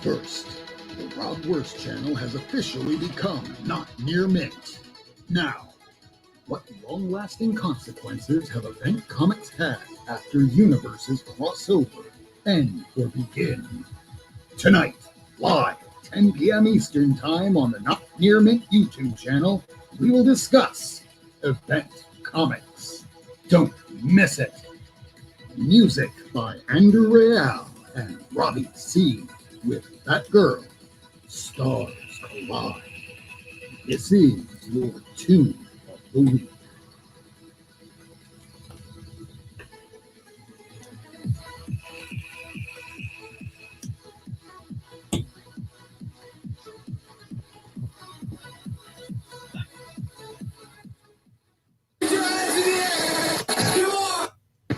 First, the Rob Worst channel has officially become Not Near Mint. Now, what long-lasting consequences have event comics had after universes cross over, end, or begin? Tonight, live, 10 p.m. Eastern Time on the Not Near Mint YouTube channel, we will discuss event comics. Don't miss it. Music by Andrew Real and Robbie C. with That Girl. Stars collide. This is your tune of the week.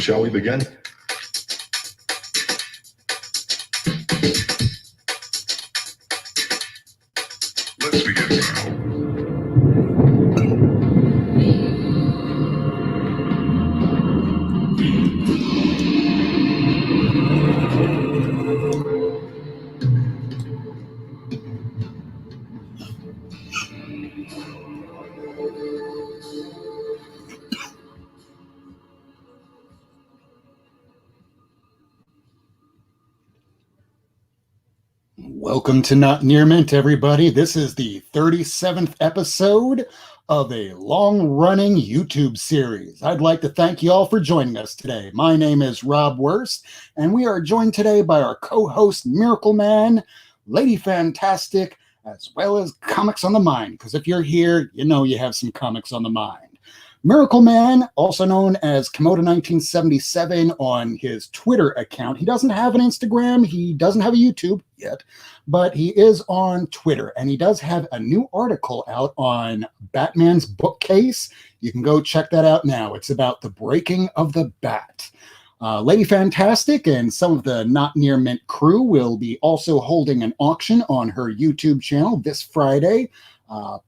Shall we begin? Let's begin. Welcome to Not Near Mint, everybody. This is the 37th episode of a long-running YouTube series. I'd like to thank you all for joining us today. My name is Rob Worst, and we are joined today by our co-host Miracleman, Lady Fantastic, as well as Comics on the Mind, because if you're here, you know you have some comics on the mind. Miracleman, also known as Komodo1977 on his Twitter account. He doesn't have an Instagram. He doesn't have a YouTube yet, but he is on Twitter, and he does have a new article out on Batman's bookcase. You can go check that out now. It's about the breaking of the bat. Lady Fantastic and some of the Not Near Mint crew will be also holding an auction on her YouTube channel this Friday.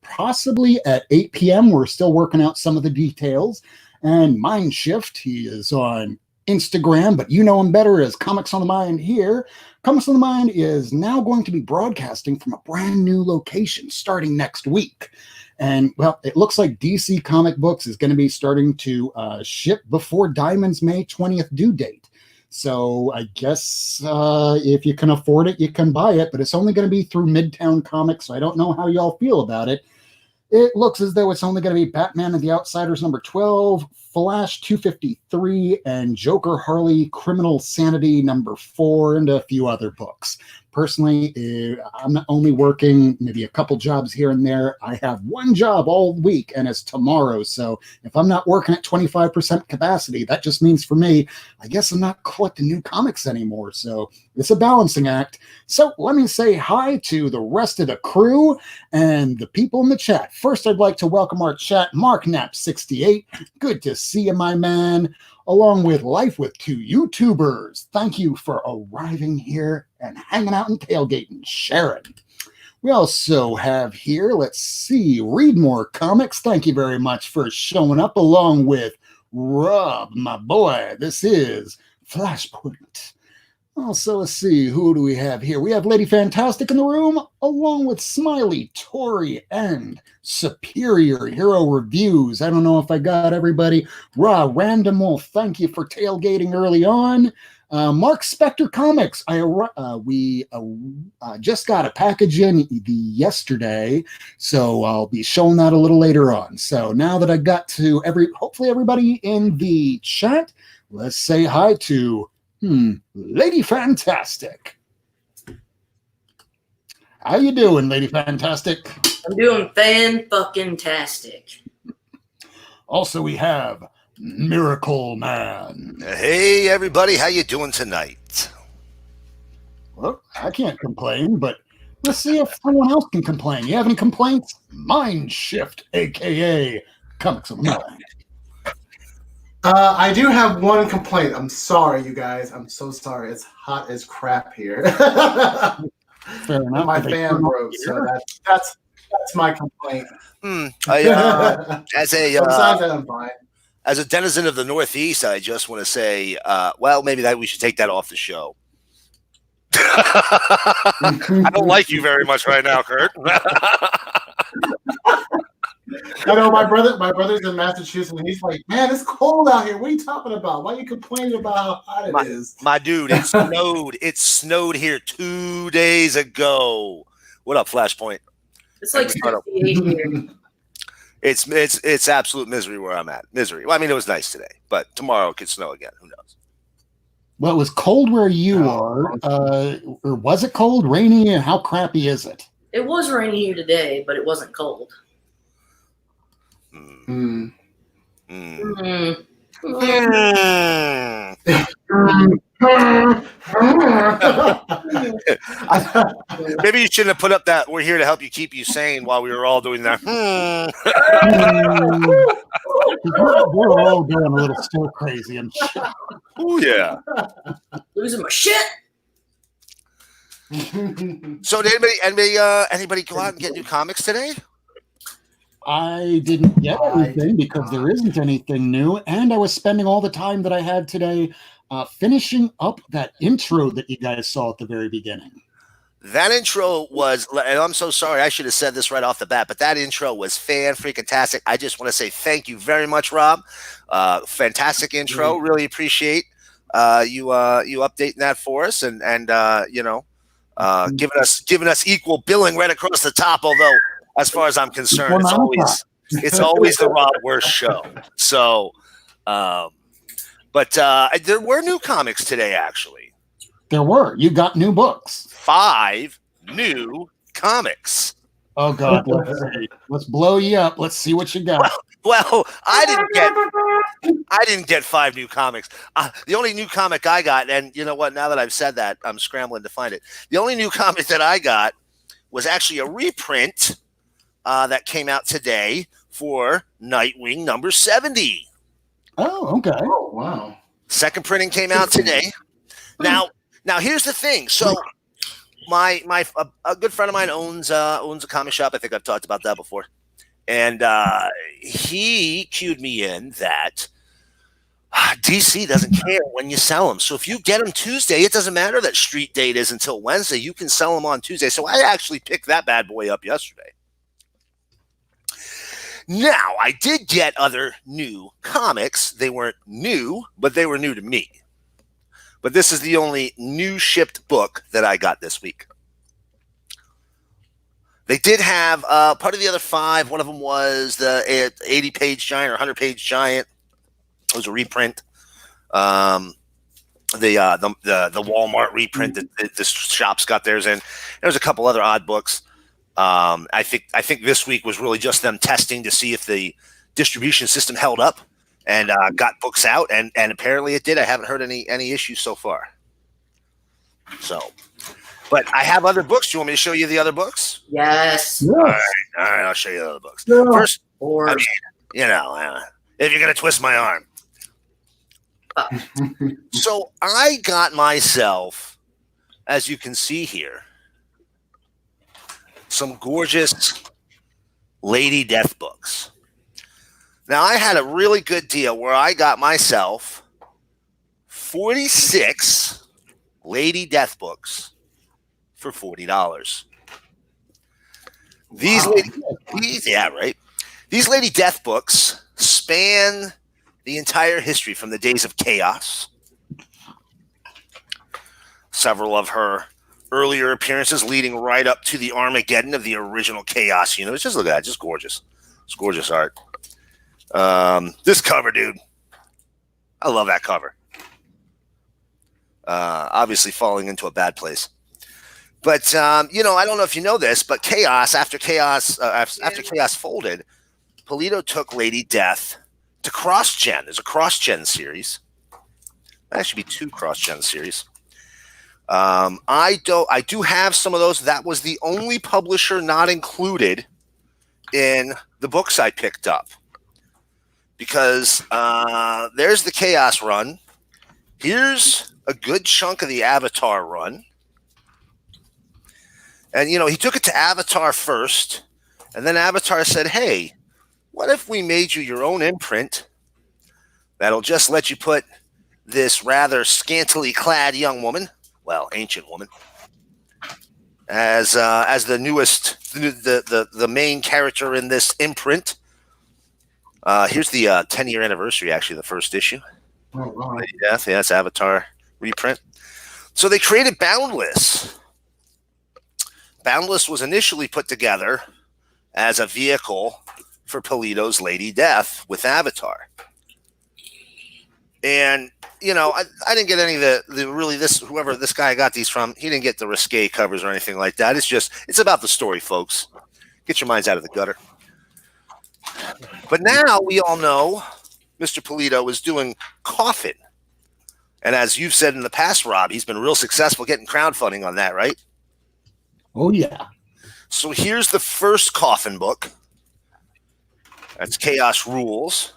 Possibly at 8 p.m. We're still working out some of the details. And Mind Shift, he is on Instagram, but you know him better as Comics on the Mind here. Comics on the Mind is now going to be broadcasting from a brand new location starting next week. And, well, it looks like DC Comic Books is going to be starting to ship before Diamond's May 20th due date. So I guess if you can afford it, you can buy it, but it's only going to be through Midtown Comics, so I don't know how y'all feel about it. It looks as though it's only going to be Batman and the Outsiders number 12, Flash 253, and Joker Harley Criminal Sanity number 4, and a few other books. Personally, I'm only working maybe a couple jobs here and there. I have one job all week, and it's tomorrow. So if I'm not working at 25% capacity, that just means for me, I guess I'm not collecting new comics anymore. So it's a balancing act. So let me say hi to the rest of the crew and the people in the chat. First, I'd like to welcome our chat, MarkNap68. Good to see you, my man. Along with Life with Two YouTubers. Thank you for arriving here and hanging out and tailgating. Sharon. We also have here, let's see, Read More Comics. Thank you very much for showing up along with Rob, my boy. This is Flashpoint. Also, let's see, who do we have here? We have Lady Fantastic in the room, along with Smiley, Tori, and Superior Hero Reviews. I don't know if I got everybody. Random Wolf, thank you for tailgating early on. Mark Spector Comics, we just got a package in yesterday, so I'll be showing that a little later on. So now that I got to hopefully everybody in the chat, let's say hi to Lady Fantastic. How you doing, Lady Fantastic? I'm doing fan-fucking-tastic. Also, we have Miracleman. Hey, everybody. How you doing tonight? Well, I can't complain, but let's see if someone else can complain. You have any complaints? Mind Shift, a.k.a. Comics on the Mind. I do have one complaint. I'm sorry, you guys. I'm so sorry. It's hot as crap here. Fair enough. My fan broke, so that's my complaint. As Besides that, I'm fine. As a denizen of the Northeast, I just want to say, well, maybe that we should take that off the show. I don't like you very much right now, Kurt. I know my brother's in Massachusetts, and he's like, "Man, it's cold out here. What are you talking about? Why are you complaining about how hot it is?" My dude, it snowed. It snowed here 2 days ago. What up, Flashpoint? It's like 68 here. It's absolute misery where I'm at. Misery. Well, I mean, it was nice today, but tomorrow it could snow again. Who knows? Well, it was cold where you are. Or was it cold, rainy, and how crappy is it? It was rainy here today, but it wasn't cold. Mm. Mm. Maybe you shouldn't have put up that "we're here to help you keep you sane" while we were all doing that. We're all doing a little stir crazy and shit. Oh yeah. Losing my shit. So did anybody go out and get new comics today? I didn't get anything because there isn't anything new, and I was spending all the time that I had today finishing up that intro that you guys saw at the very beginning. That intro was, and I'm so sorry, I should have said this right off the bat, but that intro was fan-freaking-tastic. I just want to say thank you very much, Rob. Fantastic intro. Really appreciate you updating that for us, and giving us equal billing right across the top. Although, as far as I'm concerned, it's always the Rob Worst show. So, but there were new comics today, actually. There were. You got new books. 5 new comics. Oh God, let's see. Let's blow you up. Let's see what you got. Well, I didn't get 5 new comics. The only new comic I got, and you know what? Now that I've said that, I'm scrambling to find it. The only new comic that I got was actually a reprint that came out today for Nightwing number 70. Oh, okay. Oh, wow. Second printing came out today. Now here's the thing. So a good friend of mine owns a comic shop. I think I've talked about that before. And he cued me in that DC doesn't care when you sell them. So if you get them Tuesday, it doesn't matter that street date is until Wednesday. You can sell them on Tuesday. So I actually picked that bad boy up yesterday. Now, I did get other new comics. They weren't new, but they were new to me. But this is the only new shipped book that I got this week. They did have part of the other 5. One of them was the 80-page giant or 100-page giant. It was a reprint. The Walmart reprint that the shops got theirs in. There's a couple other odd books. I think this week was really just them testing to see if the distribution system held up and got books out, and apparently it did. I haven't heard any issues so far. So, but I have other books. Do you want me to show you the other books? Yes. All right, I'll show you the other books. Yeah. First, Or I mean, if you're gonna twist my arm. So I got myself, as you can see here, some gorgeous Lady Death books. Now, I had a really good deal where I got myself 46 Lady Death books for $40. These Lady Death books span the entire history from the days of Chaos. Several of her earlier appearances leading right up to the Armageddon of the original Chaos universe. Just look at that. Just gorgeous. It's gorgeous art. This cover, dude. I love that cover. Obviously falling into a bad place. But, I don't know if you know this, but Chaos, after Chaos folded, Polito took Lady Death to cross-gen. There's a cross-gen series. That should be 2 cross-gen series. I do have some of those. That was the only publisher not included in the books I picked up. Because there's the Chaos run. Here's a good chunk of the Avatar run. And, he took it to Avatar first. And then Avatar said, hey, what if we made you your own imprint that'll just let you put this rather scantily clad young woman well, ancient woman, as the newest, the main character in this imprint. Here's the 10-year anniversary, actually, the first issue. Oh, wow. Yeah, that's Avatar reprint. So they created Boundless. Boundless was initially put together as a vehicle for Polito's Lady Death with Avatar. And, I didn't get any of whoever this guy got these from, he didn't get the risque covers or anything like that. It's about the story, folks. Get your minds out of the gutter. But now we all know Mr. Polito is doing Coffin. And as you've said in the past, Rob, he's been real successful getting crowdfunding on that, right? Oh, yeah. So here's the first Coffin book. That's Chaos Rules.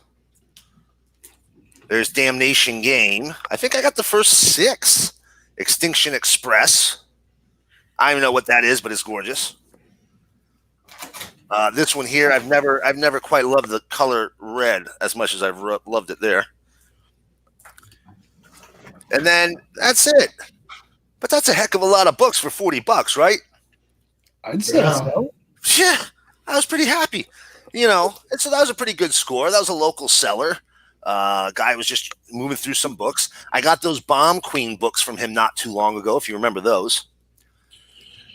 There's Damnation Game. I think I got the first 6. Extinction Express. I don't even know what that is, but it's gorgeous. This one here, I've never quite loved the color red as much as I've loved it there. And then that's it. But that's a heck of a lot of books for $40, right? I'd say so. Yeah, I was pretty happy. And so that was a pretty good score. That was a local seller. Guy was just moving through some books. I got those Bomb Queen books from him not too long ago, if you remember those.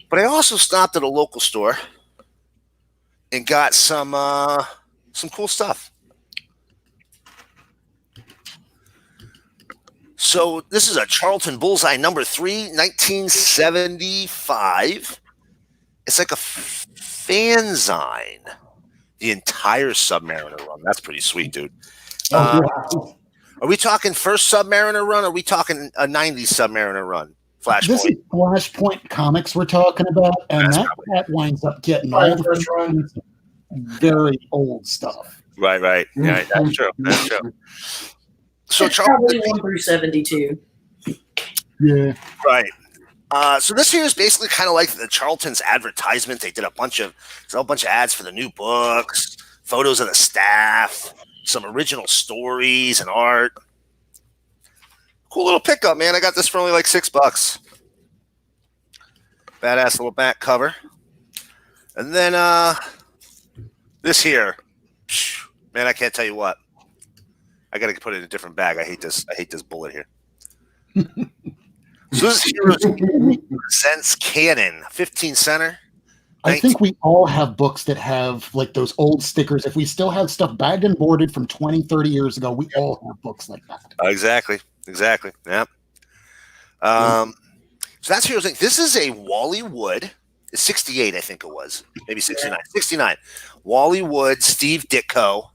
But I also stopped at a local store and got some cool stuff. So this is a Charlton Bullseye number 3, 1975. It's like a fanzine. The entire Submariner run. That's pretty sweet, dude. Are we talking first Submariner run, or are we talking a 90s Submariner run? Flashpoint. This is Flashpoint Comics we're talking about, and that winds up getting all the first very old stuff. Right. Yeah, that's true. So it's probably 1 through 72. Yeah. Right. So this here is basically kind of like the Charlton's advertisement. They did a bunch of ads for the new books, photos of the staff, some original stories and art. Cool little pickup, man. I got this for only like $6. Badass little back cover. And then this here, man, I can't tell you what. I got to put it in a different bag. I hate this bullet here. So this is Heroes Presents Canon, 15 center. I think we all have books that have like those old stickers. If we still have stuff bagged and boarded from 20, 30 years ago, we all have books like that. Exactly. Yeah. So that's Heroes Inc. This is a Wally Wood. It's 68, I think it was. Maybe 69. 69. Wally Wood, Steve Ditko.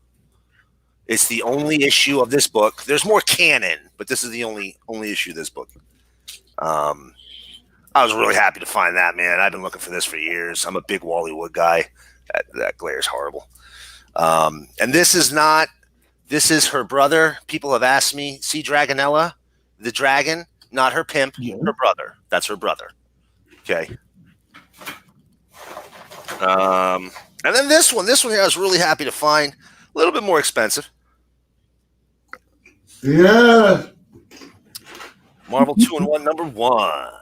It's the only issue of this book. There's more canon, but this is the only issue of this book. I was really happy to find that, man. I've been looking for this for years. I'm a big Wally Wood guy. That glare is horrible. And this is her brother. People have asked me, see Dragonella, the dragon, not her pimp, her brother. That's her brother. Okay. And then this one here I was really happy to find. A little bit more expensive. Yeah. Marvel 2-in-1 number 1.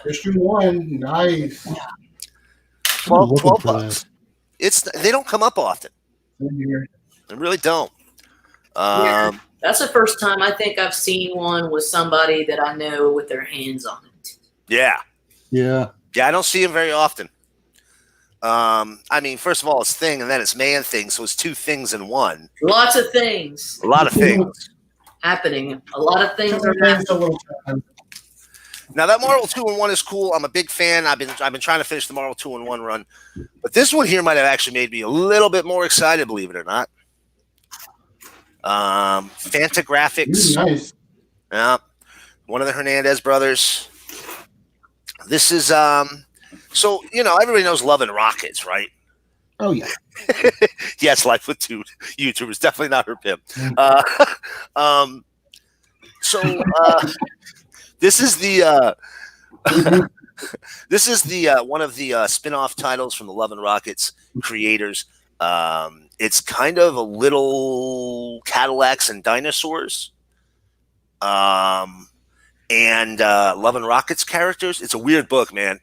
Issue 1. Nice. 12 bucks. They don't come up often. They really don't. That's the first time I think I've seen one with somebody that I know with their hands on it. Yeah. Yeah. I don't see them very often. I mean, first of all, it's Thing, and then it's Man Thing, so it's 2 things in one. Lots of things. A lot of things happening. A lot of things are happening. Now that Marvel 2-in-1 is cool. I'm a big fan. I've been trying to finish the Marvel 2-in-1 run, but this one here might have actually made me a little bit more excited, believe it or not. Fantagraphics. Nice. Yeah, one of the Hernandez brothers. This is so everybody knows Love and Rockets, right? Oh yeah. Yes, Life with 2 YouTubers. Definitely not her pimp. This is the one of the spin-off titles from the Love and Rockets creators. It's kind of a little Cadillacs and dinosaurs. and Love and Rockets characters. It's a weird book, man.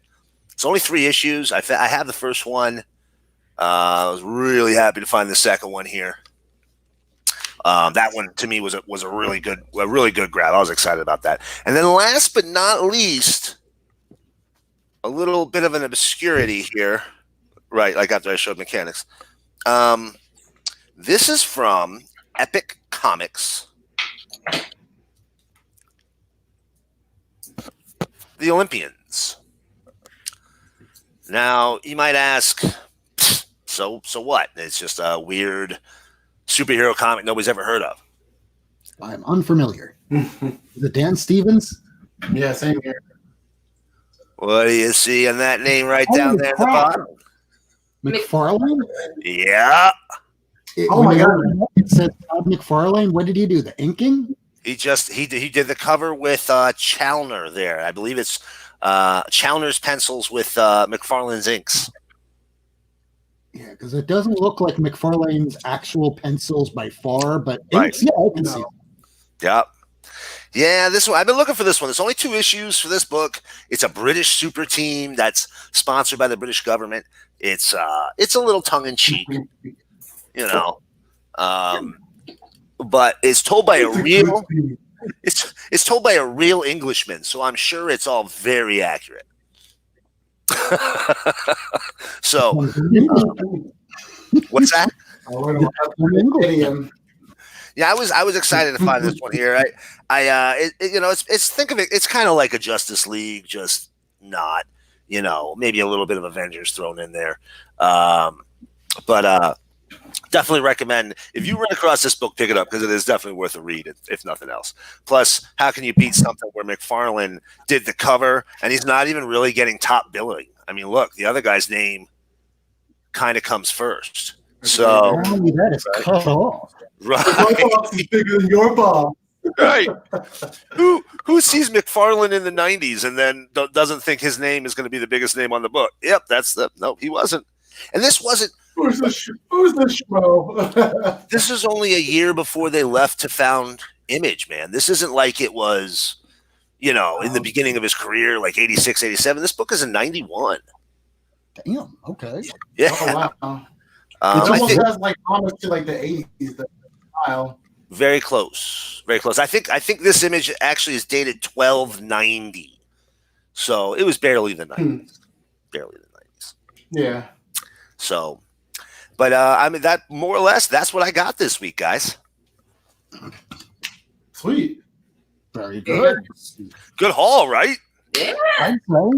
It's only 3 issues. I have the first one. I was really happy to find the second one here. That one to me was a really good grab. I was excited about that. And then last but not least, a little bit of an obscurity here, right? Like after I showed mechanics. This is from Epic Comics. The Olympians. Now, you might ask, so what? It's just a weird superhero comic nobody's ever heard of. I'm unfamiliar. Is it Dan Stevens? Yeah, same here. What do you see in that name right down there at the bottom? McFarlane? Yeah. Oh my God. It says Todd McFarlane. What did he do? The inking? He did the cover with Chalner there. I believe it's Chalner's pencils with McFarlane's inks. Yeah, because it doesn't look like McFarlane's actual pencils by far, but Right. inks, yeah, I can see it. Yep. Yeah, this one. I've been looking for this one. There's only 2 issues for this book. It's a British super team that's sponsored by the British government. It's a little tongue in cheek, you know, but it's told by it's told by a real Englishman, so I'm sure it's all very accurate. So, what's that? Yeah, I was excited to find this one here. It's kind of like a Justice League, just not, maybe a little bit of Avengers thrown in there. But definitely recommend, if you run across this book, pick it up because it is definitely worth a read, if nothing else. Plus, how can you beat something where McFarlane did the cover and he's not even really getting top billing? I mean, look, the other guy's name kind of comes first. So that is cut off. Right. My box is bigger than your box. Right. Who sees McFarlane in the 90s and then doesn't think his name is going to be the biggest name on the book? Yep, no, he wasn't. And this wasn't. Who's the schmo? This is only a year before they left to found Image, man. This isn't like it was, in the beginning of his career, like 86, 87. This book is in 91. Damn, okay. Yeah. Oh, wow. It almost has like homage to like the 80s, the style. Very close. Very close. I think this image actually is dated 1290. So it was barely the 90s. Barely the 90s. Yeah. So, but that more or less, that's what I got this week, guys. Sweet. Very good. Good haul, right? Yeah. I'd say.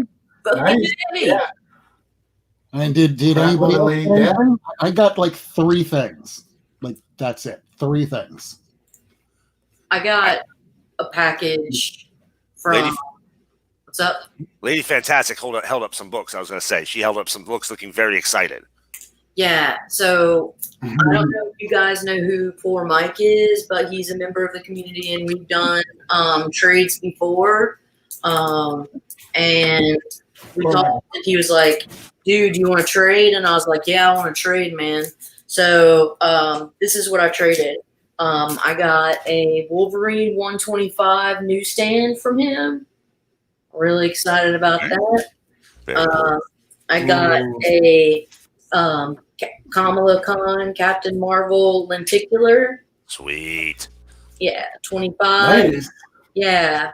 Nice. Yeah. And did anybody else get anything? I got like 3 things. Like that's it. 3 things. I got a package from. What's up? Lady Fantastic held up some books. I was going to say she held up some books, looking very excited. Yeah. So I don't know if you guys know who Poor Mike is, but he's a member of the community, and we've done trades before. And we talked, and he was like, "Dude, do you want to trade?" And I was like, "Yeah, I want to trade, man." So this is what I traded. I got a Wolverine 125 newsstand from him. Really excited about that. I got a Kamala Khan Captain Marvel lenticular. Sweet. Yeah, 25. Nice. Yeah.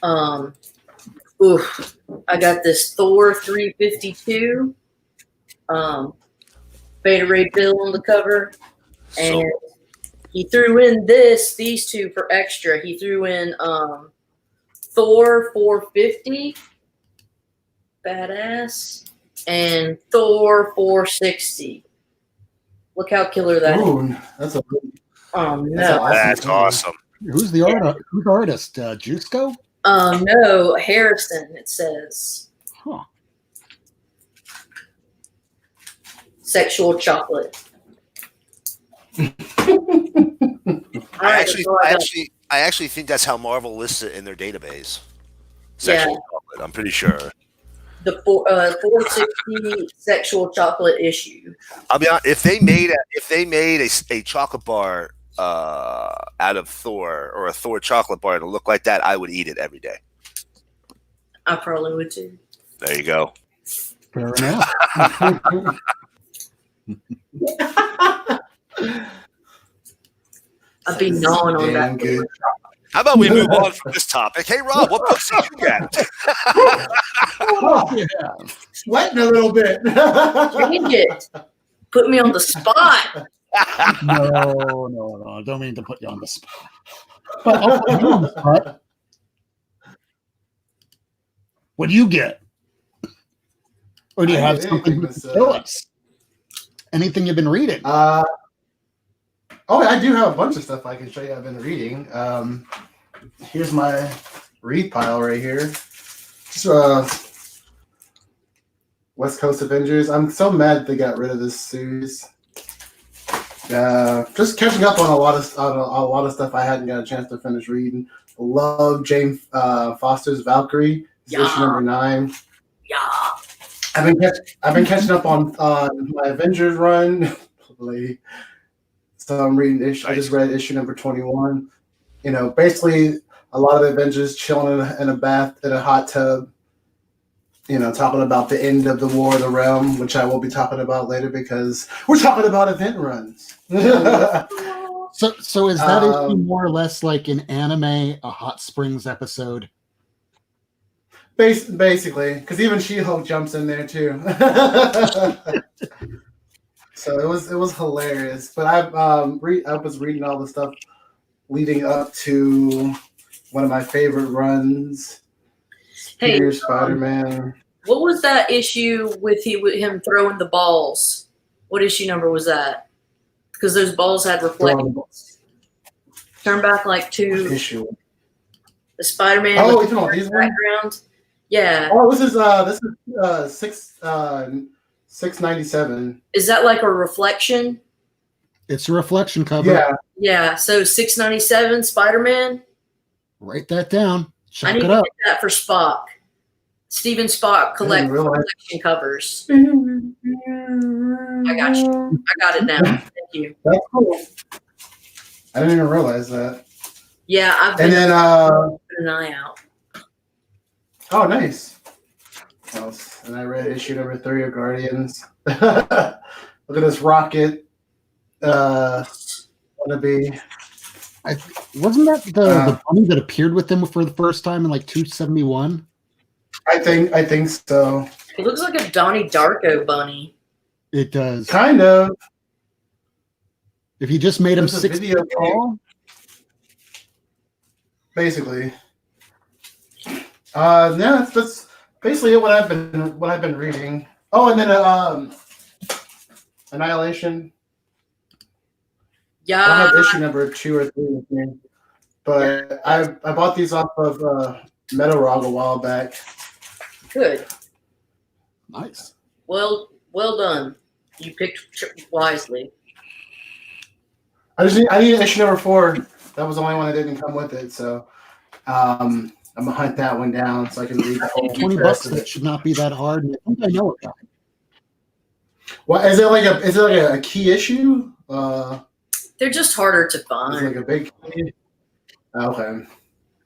I got this Thor 352. Beta Ray Bill on the cover. And he threw in these 2 for extra. He threw in Thor 450. Badass. And Thor 460. Look how killer that is. That's a That's awesome. Who's the artist? Jusco? No, Harrison, it says. Huh. Sexual chocolate. I actually think that's how Marvel lists it in their database. Sexual chocolate, I'm pretty sure. The 460 sexual chocolate issue. I'll be honest, if they made a chocolate bar out out of Thor or a Thor chocolate bar to look like that, I would eat it every day. I probably would too. There you go. Fair enough. I'd be gnawing on Damn that. good. How about we move on from this topic? Hey, Rob, what books did you get? Oh, Yeah. sweating a little bit. Change it. Put me on the spot. No. I don't mean to put you on the spot. But I'll put you on the spot. What do you get? Or do you I have didn't something think to this, tell us? Anything you've been reading? I do have a bunch of stuff I can show you I've been reading. Here's my read pile right here. West Coast Avengers. I'm so mad they got rid of this series. Just catching up on a lot of stuff I hadn't got a chance to finish reading. Love Jane Foster's Valkyrie. It's issue number 9. Yeah. I've been catching up on my Avengers run, lady. So I'm reading I just read issue number 21. You know, basically a lot of the Avengers chilling in a bath in a hot tub. You know, talking about the end of the War of the Realm, which I will be talking about later because we're talking about event runs. So is that issue more or less like an anime, a Hot Springs episode? Basically, because even She-Hulk jumps in there too. So it was hilarious. But I was reading all the stuff leading up to one of my favorite runs. Hey, Spider-Man. what was that issue with him throwing the balls? What issue number was that? Because those balls had reflections. Turn back like 2. Issue. The Spider-Man. Oh, with you talking about these ones? background. Yeah. Oh, this is 697. Is that like a reflection? It's a reflection cover. Yeah. Yeah. So 697 Spider-Man. Write that down. I Check need it to out. get that for Spock. Steven Spock didn't realize. collection covers. I got you. I got it now. Thank you. That's cool. I didn't even realize that. Yeah, I've been And then keeping an eye out. oh, nice. And I read issue number 3 of Guardians. Look at this rocket. Wannabe. Wasn't that the bunny that appeared with them for the first time in like 271? I think so. It looks like a Donnie Darko bunny. It does. Kind of. If you just made him There's a 6 video feet tall, basically. Yeah, that's basically what I've been reading. Oh, and then Annihilation. I don't Yeah. have issue number 2 or 3 with me, but I bought these off of Metal a while back. Good. nice. Well done. You picked wisely. I need issue number 4. That was the only one that didn't come with it, so I'm gonna hunt that one down so I can read the whole. $20. That should not be that hard. I think I know it. Well, is it like a key issue? They're just harder to Is it find. like a big key? Okay.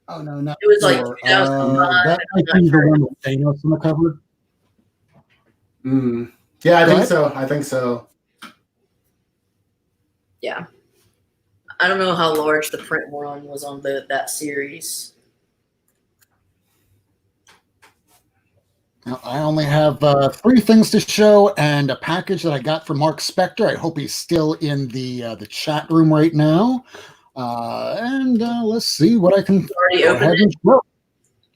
Oh no, not It was like sure. 2005. That might be the one with Thanos on the cover. Yeah, I Go think ahead. so. I think so. Yeah. I don't know how large the print run was on that series. Now, I only have 3 things to show and a package that I got from Mark Spector. I hope he's still in the chat room right now. And let's see what I can Already go opened ahead it? and show.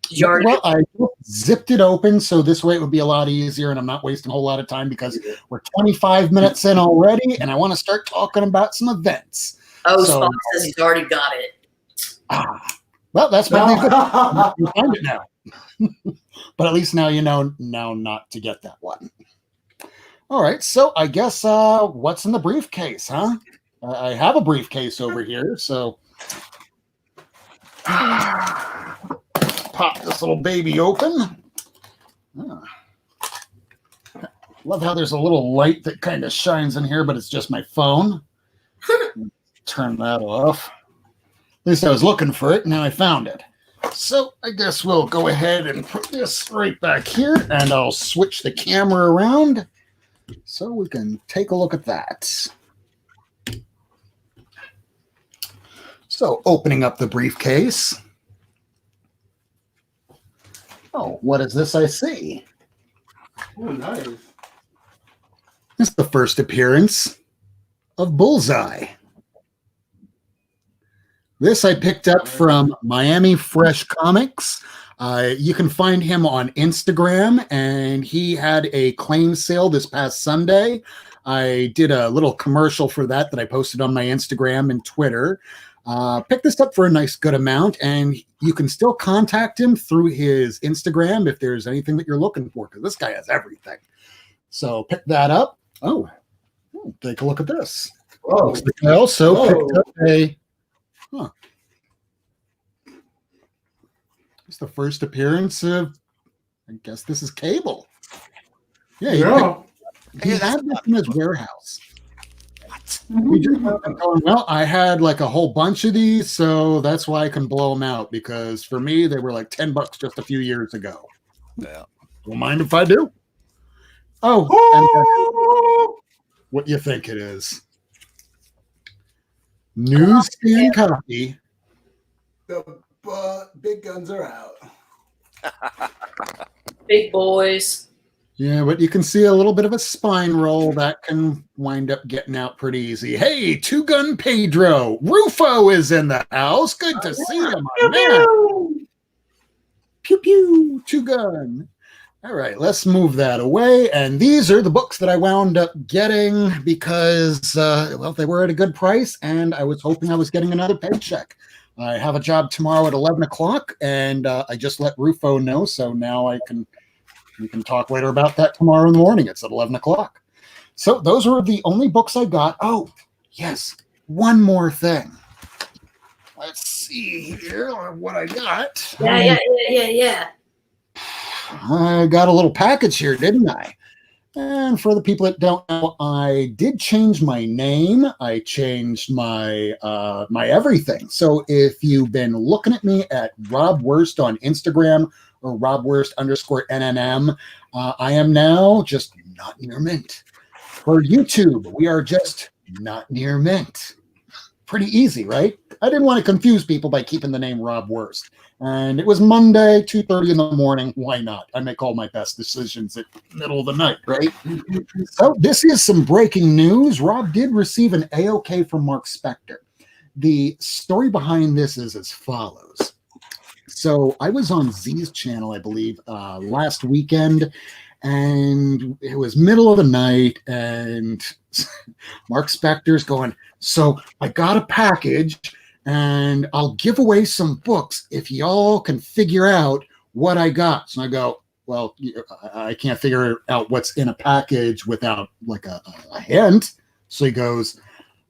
Did you already Well, I zipped it open, so this way it would be a lot easier, and I'm not wasting a whole lot of time because we're 25 minutes in already, and I want to start talking about some events. Oh, So- Spock says he's already got it. Well, that's what they No. you find it now. But at least now you know now not to get that one. All right, so I guess what's in the briefcase, huh? I have a briefcase over here, so pop this little baby open. Love how there's a little light that kind of shines in here, but it's just my phone. Turn that off. least I was looking for it. Now I found it. So I guess we'll go ahead and put this right back here, and I'll switch the camera around so we can take a look at that. So opening up the briefcase. Oh, what is this I see? Oh, nice. This is the first appearance of Bullseye. This I picked up from Miami Fresh Comics. You can find him on Instagram, and he had a claim sale this past Sunday. I did a little commercial for that I posted on my Instagram and Twitter. Picked this up for a nice good amount, and you can still contact him through his Instagram if there's anything that you're looking for, because this guy has everything. So pick that up. Oh, take a look at this. Oh, I also picked up a... Huh. It's the first appearance of, I guess this is Cable. Yeah, he had this in his warehouse. What? He just going, well, I had like a whole bunch of these, so that's why I can blow them out, because for me, they were like $10 just a few years ago. Yeah. Don't mind if I do. Oh, and what you think it is? Newsstand copy. The big guns are out. Big boys. Yeah, but you can see a little bit of a spine roll that can wind up getting out pretty easy. Hey, Two Gun Pedro. Rufo is in the house. Good to see him. Man. Pew, pew, Two Gun. All right, let's move that away. And these are the books that I wound up getting because, well, they were at a good price, and I was hoping I was getting another paycheck. I have a job tomorrow at 11 o'clock, and I just let Rufo know, so now we can talk later about that tomorrow in the morning. It's at 11 o'clock. So those were the only books I got. Oh, yes, one more thing. Let's see here what I got. Yeah. I got a little package here, didn't I? And for the people that don't know, I did change my name. I changed my my everything. So if you've been looking at me at Rob Worst on Instagram or RobWorst_NNM, I am now just not near Mint. For YouTube, we are just not near Mint. Pretty easy, right? I didn't want to confuse people by keeping the name Rob Worst. And it was Monday, 2:30 in the morning. Why not? I make all my best decisions at the middle of the night, right? So this is some breaking news. Rob did receive an A-OK from Mark Spector. The story behind this is as follows. So I was on Z's channel, I believe, last weekend, and it was middle of the night, and Mark Spector's going, so I got a package, and I'll give away some books if y'all can figure out what I got. So I go, well, I can't figure out what's in a package without like a hint. So he goes,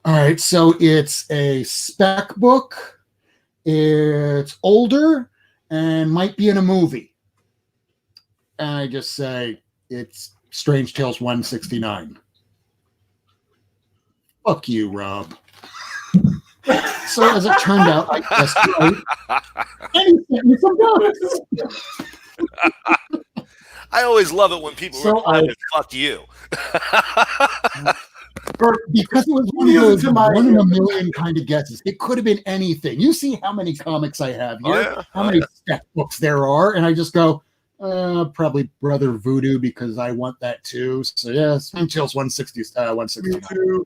all right, so it's a spec book. It's older and might be in a movie. And I just say, it's Strange Tales 169. Fuck you, Rob. So as it turned out, I guessed right. And he sent me some books. I always love it when people reply with "fuck you." Because it was one of those one in a million kind of guesses. It could have been anything. You see how many comics I have here, how many spec books there are, and I just go, probably Brother Voodoo because I want that too. So yeah, Strange Tales 169.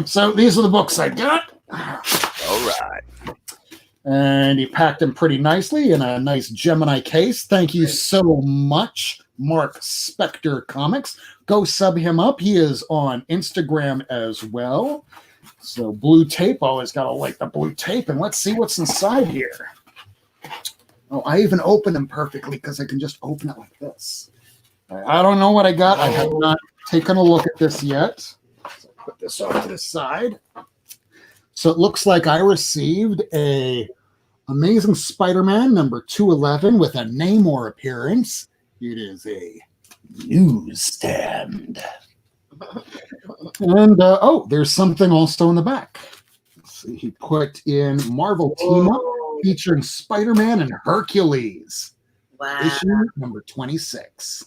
So these are the books I got. All right. And he packed them pretty nicely in a nice Gemini case. Thank you so much, Mark Spector Comics. Go sub him up. He is on Instagram as well. So blue tape, always got to like the blue tape. And let's see what's inside here. Oh, I even opened them perfectly because I can just open it like this. I don't know what I got. I have not taken a look at this yet. Put this off to the side. So it looks like I received a Amazing Spider-Man number 211 with a Namor appearance. It is a newsstand. And, oh, there's something also in the back. He put in Marvel Team Up featuring Spider-Man and Hercules. Wow. Issue number 26.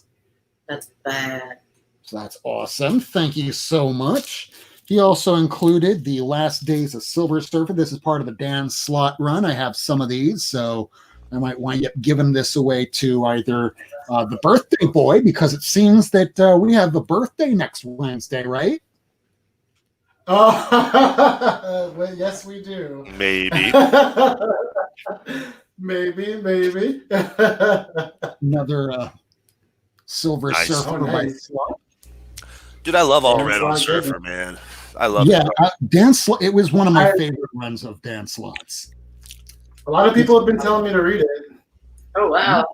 That's bad. So that's awesome. Thank you so much. He also included The Last Days of Silver Surfer. This is part of the Dan Slott run. I have some of these, so I might wind up giving this away to either the birthday boy, because it seems that we have a birthday next Wednesday, right? Oh, well, yes, we do. Maybe. maybe. Another Silver Nice. Surfer Oh, by nice. Slott. Dude, I love all Dan red on Slott, Surfer, man. I love Yeah, it. Dan Slott. It was one of my favorite runs of Dan Slott's. A lot of people have been telling me to read it. Oh wow.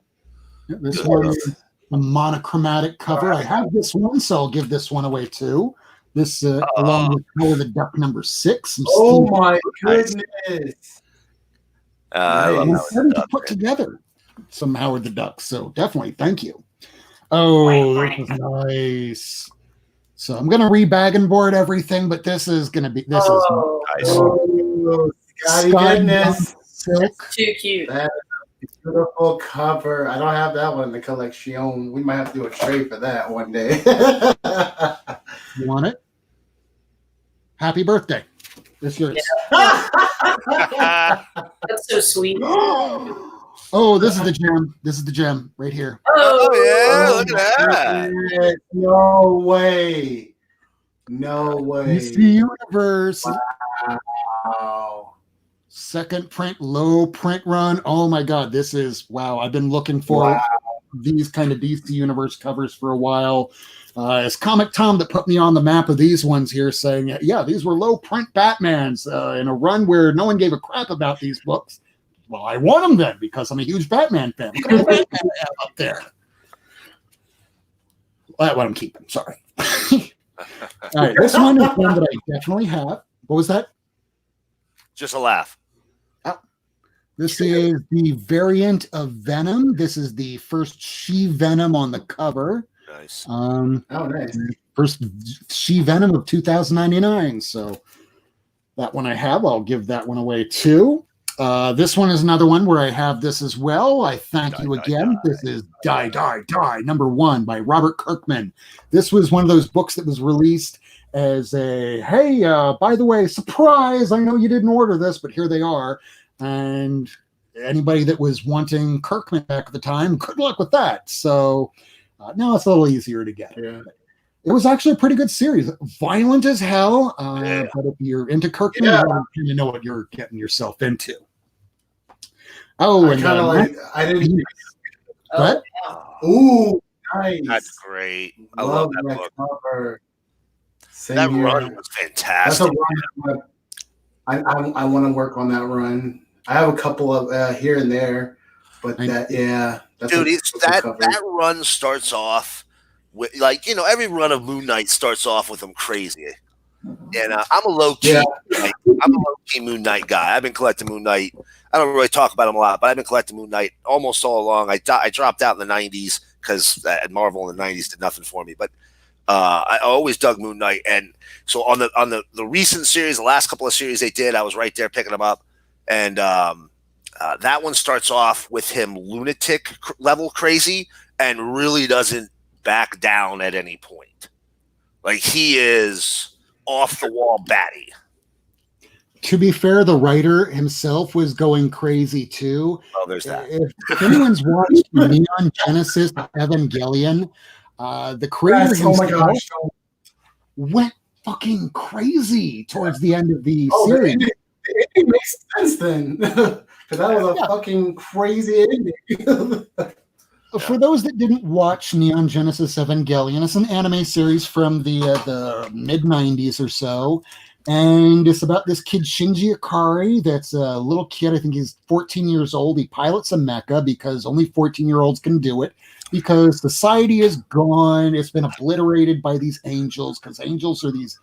This Good one enough. is a monochromatic cover. I have this one, so I'll give this one away too. This along with Howard the Duck number 6. Some Oh Steve- my Nice. goodness. I love I'm that starting to Duck, put man. together some Howard the Duck, so definitely thank you. Oh, this is nice. So I'm gonna rebag and board everything, but this is Oh, Nice. Oh, Scotty Sky goodness. silk. too cute. That is a beautiful cover. I don't have that one in the collection. We might have to do a trade for that one day. You want it? Happy birthday. It's yours. That's so sweet. Oh, this is the gem. This is the gem right here. Oh, yeah, Oh, look at that. goodness. No way. No way. DC Universe. Wow. Second print, low print run. Oh my God, this is wow. I've been looking for these kind of DC Universe covers for a while. It's Comic Tom that put me on the map of these ones here, saying, yeah, these were low print Batmans in a run where no one gave a crap about these books. Well, I want them then because I'm a huge Batman fan. Look at the Batman I have up there. Well, that's what I'm keeping. Sorry. All right, this one is one that I definitely have. What was that? Just a laugh. This is the variant of Venom. This is the first She-Venom on the cover. Nice. Oh, nice. First She-Venom of 2099. So that one I have. I'll give that one away too. This one is another one where I have this as well. I thank Die, you Die, again. Die. This is Die, Die, Die, number 1 by Robert Kirkman. This was one of those books that was released as a, hey, by the way, surprise, I know you didn't order this, but here they are. And anybody that was wanting Kirkman back at the time, good luck with that. So now it's a little easier to get. Yeah. It was actually a pretty good series. Violent as hell, Yeah. but if you're into Kirkman, you know what you're getting yourself into. Oh, I and kind of like, I didn't. what? Ooh, nice. That's great. I Love love that book. cover. Same That here. run was That's a fantastic. run. I want to work on that run. I have a couple of here and there, but that's Dude, that run starts off with, like, you know, every run of Moon Knight starts off with him crazy. And I'm a low-key Moon Knight guy. I've been collecting Moon Knight. I don't really talk about him a lot, but I've been collecting Moon Knight almost all along. I dropped out in the 90s because Marvel in the 90s did nothing for me. But I always dug Moon Knight. And so on the recent series, the last couple of series they did, I was right there picking them up. And that one starts off with him lunatic level crazy and really doesn't back down at any point. Like, he is off the wall batty. To be fair, the writer himself was going crazy too. Oh, there's that. If anyone's watched Neon Genesis Evangelion, the creator Yes, oh my himself gosh. went fucking crazy towards the end of the Oh, series. it makes sense then. Because that was a fucking crazy ending. For those that didn't watch Neon Genesis Evangelion, it's an anime series from the mid-90s or so. And it's about this kid, Shinji Ikari, that's a little kid. I think he's 14 years old. He pilots a mecha because only 14-year-olds can do it, because society is gone. It's been obliterated by these angels, because angels are these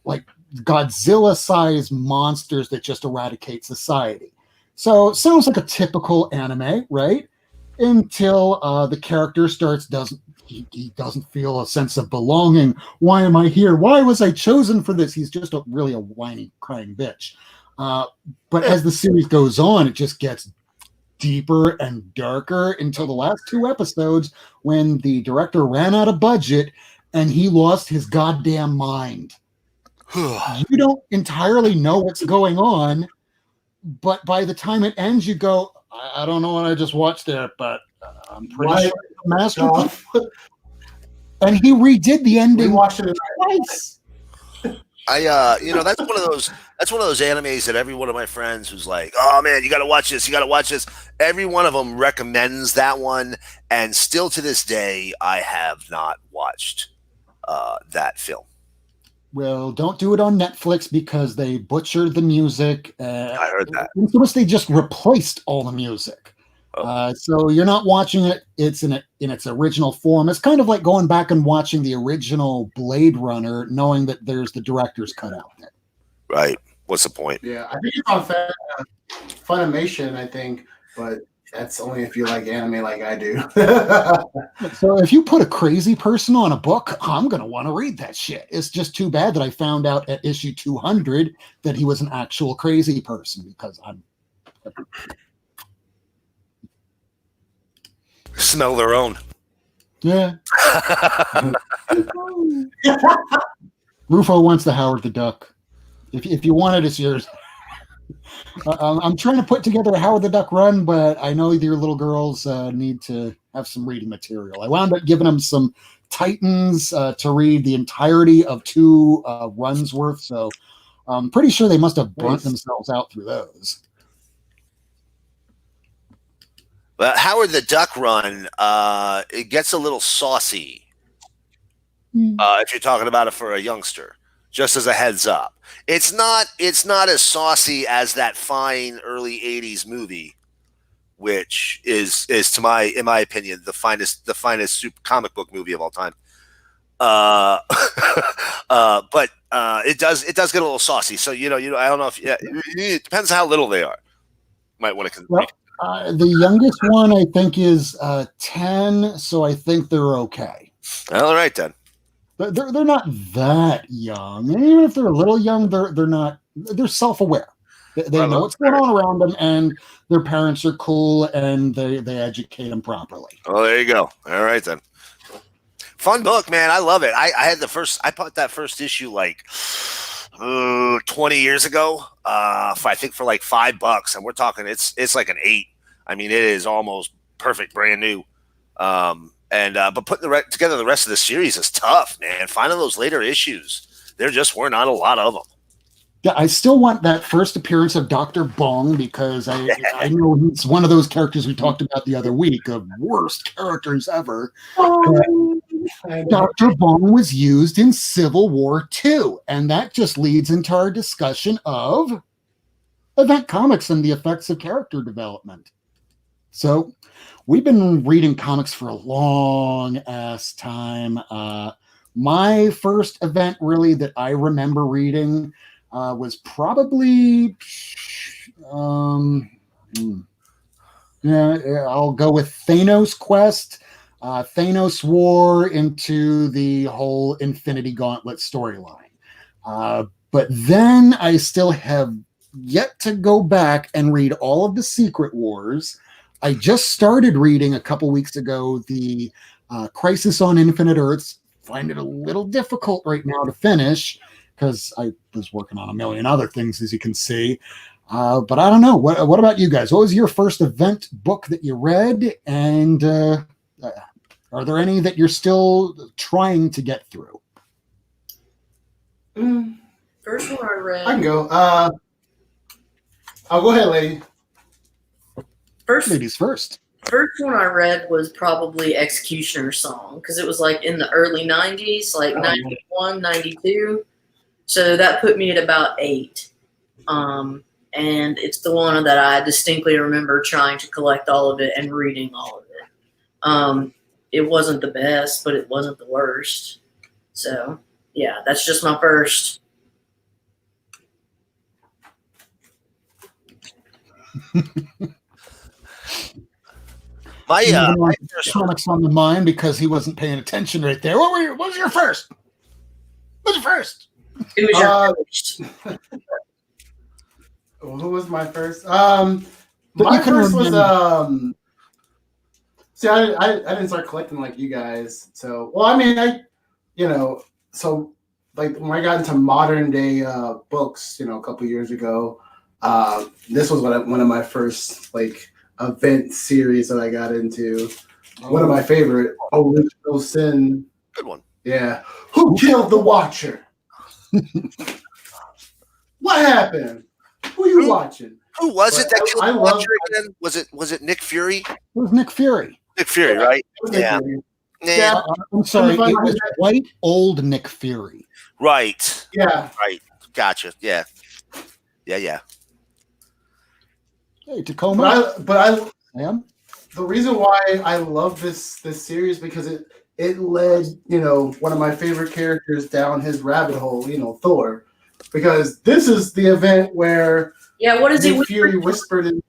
like Godzilla-sized monsters that just eradicate society. So it sounds like a typical anime, right? Until the character he doesn't feel a sense of belonging. Why am I here? Why was I chosen for this? He's just really a whiny, crying bitch. But as the series goes on, it just gets deeper and darker until the last 2 episodes when the director ran out of budget and he lost his goddamn mind. You don't entirely know what's going on, but by the time it ends, you go, I don't know what I just watched there, but I'm pretty sure it's a masterpiece. And he redid the ending twice. That's one of those animes that every one of my friends who's like, oh man, you got to watch this. You got to watch this. Every one of them recommends that one. And still to this day, I have not watched that film. Well, don't do it on Netflix because they butchered the music. I heard that. Unless they just replaced all the music. So you're not watching it. It's in its original form. It's kind of like going back and watching the original Blade Runner, knowing that there's the director's cut out there. Right. What's the point? Yeah, I think it's on Funimation, I think, but that's only if you like anime like I do. So if you put a crazy person on a book, I'm going to want to read that shit. It's just too bad that I found out at issue 200 that he was an actual crazy person because I'm... Smell their own. Yeah. Rufo wants the Howard the Duck. If you want it, it's yours. I'm trying to put together a Howard the Duck run, but I know your little girls need to have some reading material. I wound up giving them some Titans to read the entirety of 2 runs worth, so I'm pretty sure they must have burnt themselves out through those. But Howard the Duck run, it gets a little saucy if you're talking about it for a youngster. Just as a heads up, it's not as saucy as that fine early '80s movie, which is in my opinion the finest super comic book movie of all time. But it does get a little saucy. So I don't know if it depends how little they are. Might want to. The youngest one I think is 10, so I think they're okay. All right then. They're not that young, and even if they're a little young, they're self-aware. They know what's going on around them, and their parents are cool, and they educate them properly. Oh, there you go. All right then. Fun book, man. I love it. I bought that first issue like 20 years ago. I think for like $5, and we're talking it's like an 8. I mean, it is almost perfect, brand new. But putting together the rest of the series is tough, man. Finding those later issues, there just were not a lot of them. Yeah, I still want that first appearance of Dr. Bong because I know he's one of those characters we talked about the other week of worst characters ever. Dr. Bong was used in Civil War II, and that just leads into our discussion of event comics and the effects of character development. So we've been reading comics for a long ass time. My first event really that I remember reading was probably I'll go with Thanos Quest. Thanos War into the whole Infinity Gauntlet storyline. But then I still have yet to go back and read all of the Secret Wars. I just started reading a couple weeks ago the Crisis on Infinite Earths. Find it a little difficult right now to finish because I was working on a million other things, as you can see. But I don't know. What about you guys? What was your first event book that you read? And are there any that you're still trying to get through? First one I read. I can go. I'll go ahead, lady. Ladies first. First one I read was probably Executioner's Song because it was like in the early 90s, like 91, 92. So that put me at about 8. And it's the one that I distinctly remember trying to collect all of it and reading all of it. It wasn't the best, but it wasn't the worst. So, yeah, that's just my first. My comics on the mind because he wasn't paying attention right there. What was your first? What's your first? It was your first. Who was my first? That My you can first was remember. See, I didn't start collecting like you guys. So, well, I mean, so like when I got into modern day books, a couple years ago, this was one of my first like event series that I got into. One of my favorite, Original Sin. Good one. Yeah. Who killed the Watcher? What happened? Who you watching? Who was it that killed I the love- Watcher again? Was it Nick Fury? It was Nick Fury. Nick Fury, right? Yeah. Yeah. I'm sorry, it was white old Nick Fury. Right. Yeah. Right. Gotcha. Yeah. Yeah. Hey, Tacoma. But Sam? the reason why I love this series because it led one of my favorite characters down his rabbit hole, Thor, because this is the event where Yeah, what is Nick he? Fury whispered in.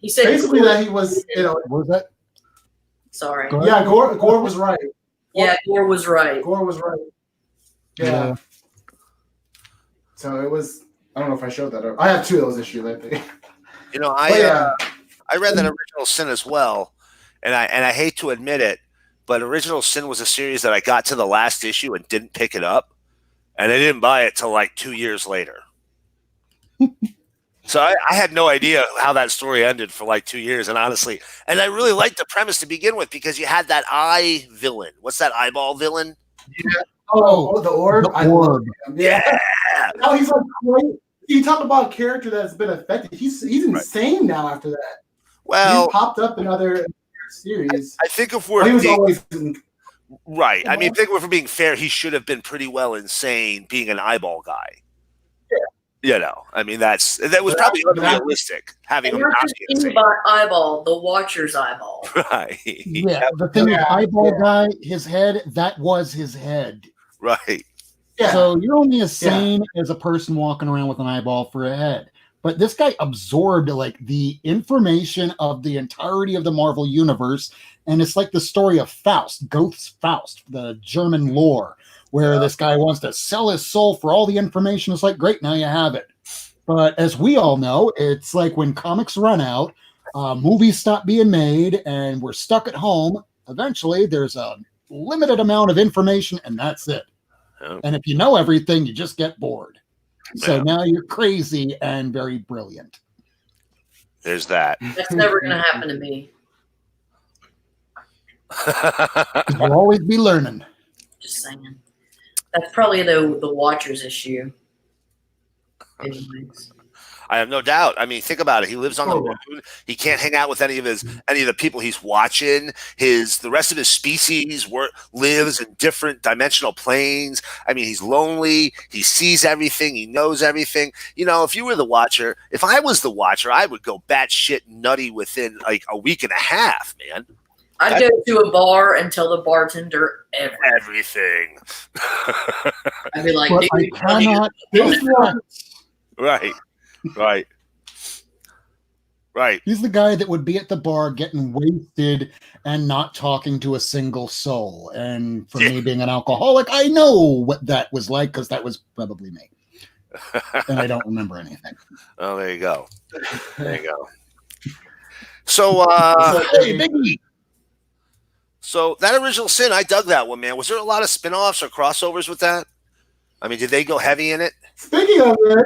He said Basically that he was, What was that? Sorry. Go yeah, Gore was right. Yeah, Gore was right. Gore was right. Yeah. So it was. I don't know if I showed that. I have two of those issues, I think. I read that Original Sin as well, and I hate to admit it, but Original Sin was a series that I got to the last issue and didn't pick it up, and I didn't buy it till like 2 years later. So I had no idea how that story ended for like 2 years, and honestly, and I really liked the premise to begin with because you had that eye villain. What's that eyeball villain? Yeah. Oh, the orb. The I love orb. him. Yeah. Oh, he's like great. You talk about a character that's been affected. He's insane now after that. Well, he's popped up in other series. I think if we're he was being, always right, I mean, I think if we're being fair, he should have been pretty well insane being an eyeball guy. I mean, that was probably unrealistic having him not be insane. Eyeball, the Watcher's eyeball. Right. Yeah, the thing with eyeball guy, his head, that was his head. Right. Yeah. So you're only as sane as a person walking around with an eyeball for a head. But this guy absorbed like the information of the entirety of the Marvel universe. And it's like the story of Faust, Goethe's Faust, the German lore, where this guy wants to sell his soul for all the information. It's like, great, now you have it. But as we all know, it's like when comics run out, movies stop being made, and we're stuck at home. Eventually, there's a limited amount of information, and that's it. Yeah. And if you know everything, you just get bored. So now you're crazy and very brilliant. There's that. That's never going to happen to me. You'll always be learning. Just saying. That's probably the Watcher's issue. Anyways. I have no doubt. I mean, think about it. He lives on the moon. He can't hang out with any of the people he's watching. The rest of his species lives in different dimensional planes. I mean, he's lonely. He sees everything. He knows everything. If you were the Watcher, if I was the Watcher, I would go batshit nutty within like a week and a half, man. I'd go to a bar and tell the bartender everything. I'd be like, but I cannot. Right. He's the guy that would be at the bar getting wasted and not talking to a single soul. And for me being an alcoholic, I know what that was like because that was probably me. And I don't remember anything. Oh, there you go. So, hey, Biggie. So that Original Sin, I dug that one, man. Was there a lot of spin-offs or crossovers with that? I mean, did they go heavy in it? Speaking of it,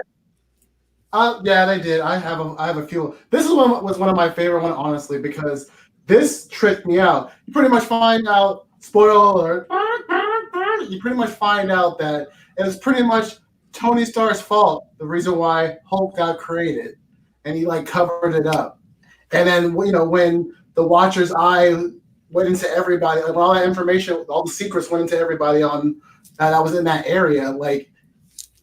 yeah, they did. I have a few. This was one of my favorite ones, honestly, because this tricked me out. You pretty much find out, spoiler alert, you pretty much find out that it was pretty much Tony Stark's fault, the reason why Hulk got created, and he like covered it up. And then when the Watcher's eye went into everybody, like all that information, all the secrets went into everybody on that was in that area. Like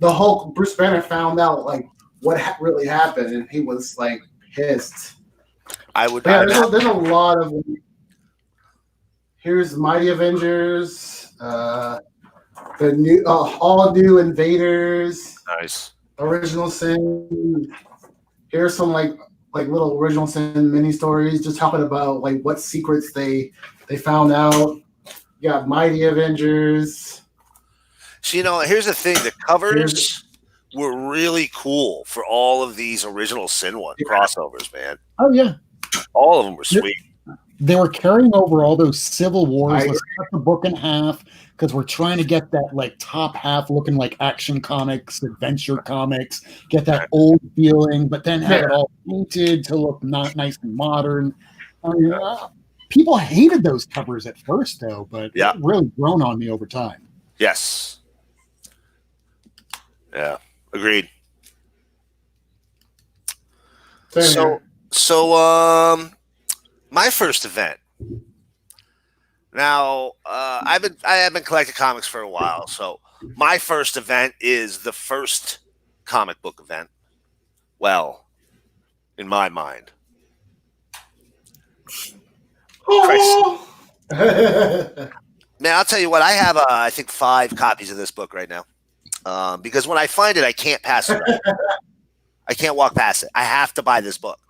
the Hulk, Bruce Banner found out like what really happened, and he was like pissed. There's a lot of. Here's Mighty Avengers, the new all new Invaders. Nice. Original Sin. Here's some like little Original Sin mini stories, just talking about like what secrets they found out. You got Mighty Avengers. So here's the thing: the covers were really cool for all of these original Sin One crossovers, man. Oh yeah, all of them were sweet. They were carrying over all those Civil Wars. I Let's cut the book in half because we're trying to get that like top half looking like Action Comics, Adventure Comics, get that old feeling, but then have it all painted to look not nice and modern. I mean, people hated those covers at first, though, but it really grown on me over time. Yes. Yeah. Agreed. So, my first event. Now, I have been collecting comics for a while, so my first event is the first comic book event. Well, in my mind. Man, I'll tell you what. I have, I think, 5 copies of this book right now. Because when I find it, I can't pass it. I can't walk past it. I have to buy this book.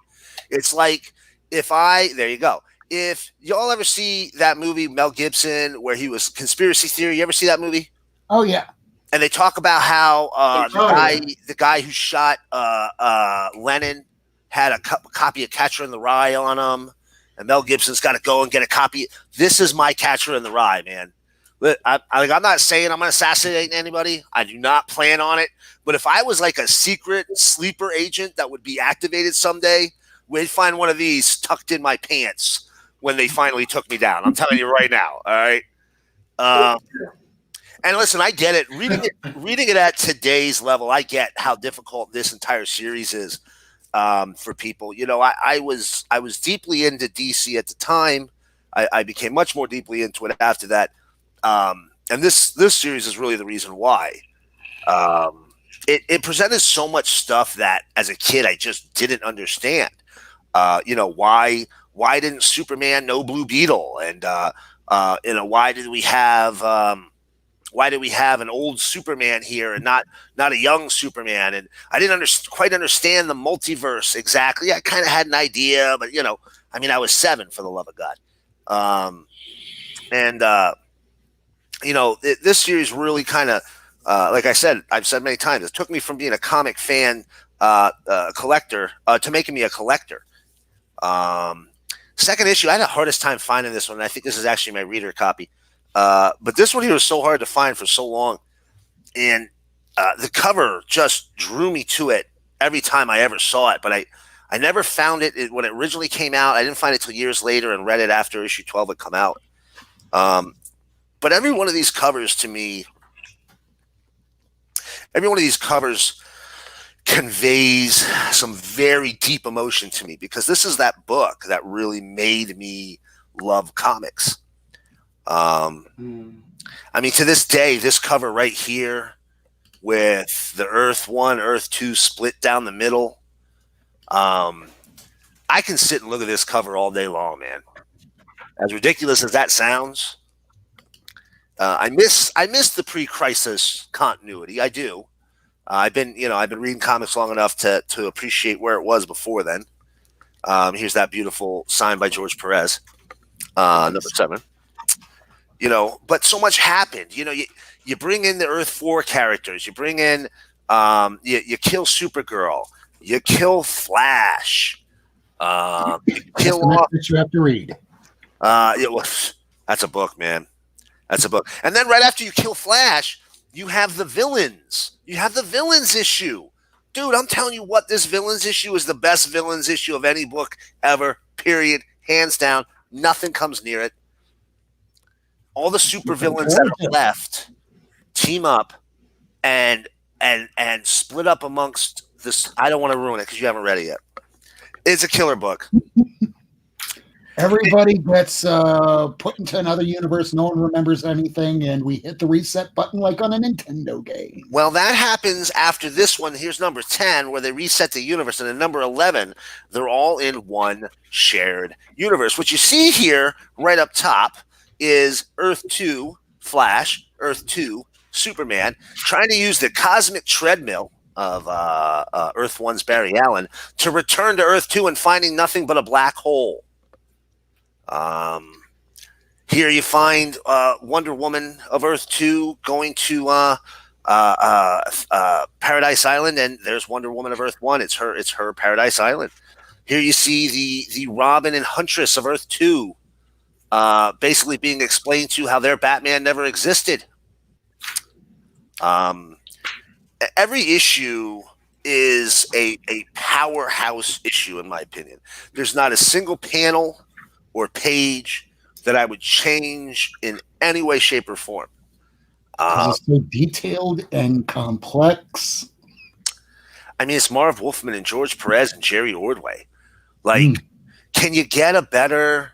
It's like there you go. If y'all ever see that movie, Mel Gibson, where he was Conspiracy Theory, you ever see that movie? Oh, yeah. And they talk about how the guy who shot Lennon had a copy of Catcher in the Rye on him, and Mel Gibson's got to go and get a copy. This is my Catcher in the Rye, man. I'm not saying I'm going to assassinate anybody. I do not plan on it. But if I was like a secret sleeper agent that would be activated someday, we'd find one of these tucked in my pants when they finally took me down. I'm telling you right now. All right. And listen, I get it. Reading it at today's level, I get how difficult this entire series is for people. You know, I was deeply into DC at the time. I became much more deeply into it after that. And this series is really the reason why. It presented so much stuff that as a kid I just didn't understand. You know, why didn't Superman know Blue Beetle? And you know, why did we have an old Superman here and not a young Superman? And I didn't quite understand the multiverse exactly. I kind of had an idea, but you know, I mean, I was 7, for the love of God. You know, this series really kind of, like I said, I've said many times, it took me from being a comic fan, collector, to making me a collector. Second issue, I had the hardest time finding this one. And I think this is actually my reader copy. But this one here was so hard to find for so long. And the cover just drew me to it every time I ever saw it. But I never found it when it originally came out. I didn't find it till years later and read it after issue 12 had come out. But every one of these covers to me, every one of these covers conveys some very deep emotion to me, because this is that book that really made me love comics. I mean, to this day, this cover right here with the Earth 1, Earth 2 split down the middle, I can sit and look at this cover all day long, man. As ridiculous as that sounds, I miss the pre-crisis continuity. I do. I've been reading comics long enough to appreciate where it was before then. Here's that beautiful sign by George Perez, number 7. You know, but so much happened. You know, you bring in the Earth 4 characters. You bring in, you kill Supergirl. You kill Flash. You kill off. That you have to read. That's a book, man. That's a book. And then right after you kill Flash, you have the villains. You have the villains issue. Dude, I'm telling you what, this villains issue is the best villains issue of any book ever, period. Hands down. Nothing comes near it. All the super villains that are left team up and split up amongst this. I don't want to ruin it because you haven't read it yet. It's a killer book. Everybody gets put into another universe. No one remembers anything, and we hit the reset button like on a Nintendo game. Well, that happens after this one. Here's number 10, where they reset the universe, and in number 11, they're all in one shared universe. What you see here, right up top, is Earth 2 Flash, Earth 2 Superman, trying to use the cosmic treadmill of Earth 1's Barry Allen to return to Earth 2 and finding nothing but a black hole. Here you find Wonder Woman of Earth 2 going to Paradise Island, and there's Wonder Woman of Earth 1. It's her Paradise Island. Here you see the Robin and Huntress of Earth 2, basically being explained to how their Batman never existed. Every issue is a powerhouse issue, in my opinion. There's not a single panel or page that I would change in any way, shape, or form. It's so detailed and complex. I mean, it's Marv Wolfman and George Perez and Jerry Ordway. Like, can you get a better...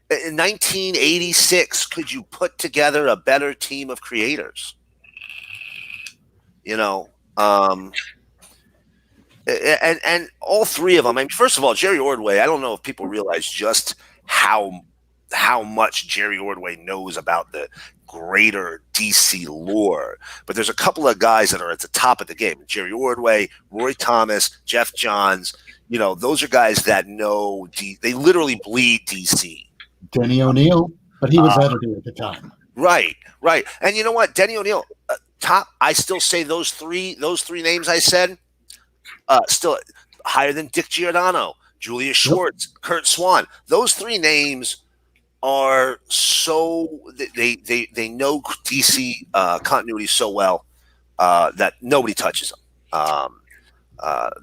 In 1986, could you put together a better team of creators? You know, and all three of them. I mean, first of all, Jerry Ordway, I don't know if people realize just how much Jerry Ordway knows about the greater DC lore. But there's a couple of guys that are at the top of the game. Jerry Ordway, Roy Thomas, Jeff Johns. You know, those are guys that know they literally bleed DC. Denny O'Neil, but he was editor at the time. Right. And you know what? Denny O'Neil, top. I still say those three names I said, still higher than Dick Giordano, Julius Schwartz, Kurt Swan. Those three names are so they know DC continuity so well that nobody touches them.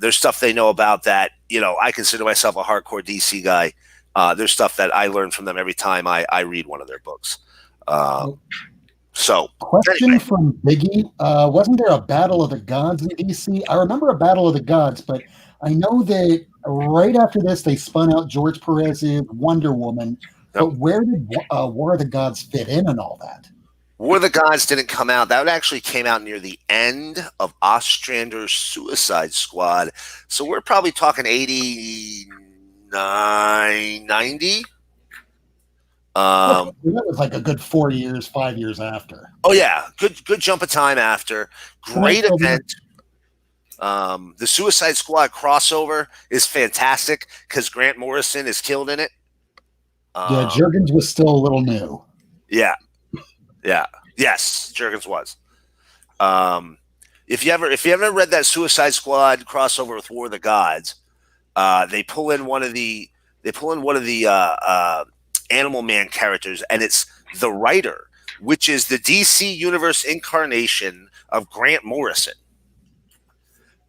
There's stuff they know about that. You know, I consider myself a hardcore DC guy. There's stuff that I learn from them every time I read one of their books. So, question from Biggie: wasn't there a Battle of the Gods in DC? I remember a Battle of the Gods, but I know that right after this they spun out George Perez's Wonder Woman. But where did War of the Gods fit in and all that? War of the Gods didn't come out. That actually came out near the end of Ostrander's Suicide Squad. So we're probably talking 89, 90. That was like a good 4 years, 5 years after. Oh yeah, good jump of time after. Great event. The Suicide Squad crossover is fantastic because Grant Morrison is killed in it. Yeah, Jurgens was still a little new. Yeah. Yes, Jurgens was. If you ever read that Suicide Squad crossover with War of the Gods, they pull in one of the Animal Man characters, and it's the writer, which is the DC Universe incarnation of Grant Morrison.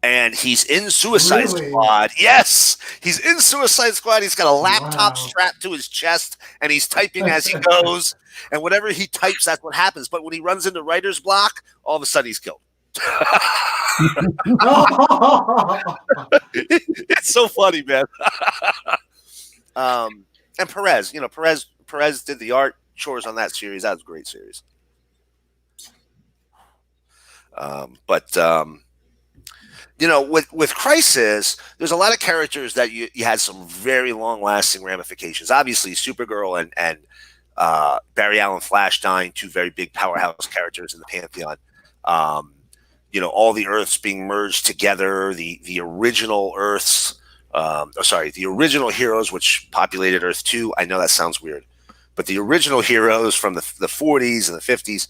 And he's in Suicide Squad. Yes, he's in Suicide Squad. He's got a laptop strapped to his chest, and he's typing as he goes. And whatever he types, that's what happens. But when he runs into writer's block, all of a sudden he's killed. It's so funny, man. And Perez, Perez did the art chores on that series. That was a great series. With Crisis, there's a lot of characters that you had some very long-lasting ramifications. Obviously, Supergirl and Barry Allen Flash dying, two very big powerhouse characters in the Pantheon. All the Earths being merged together, the original Earths, the original heroes which populated Earth 2. I know that sounds weird, but the original heroes from the 40s and the 50s,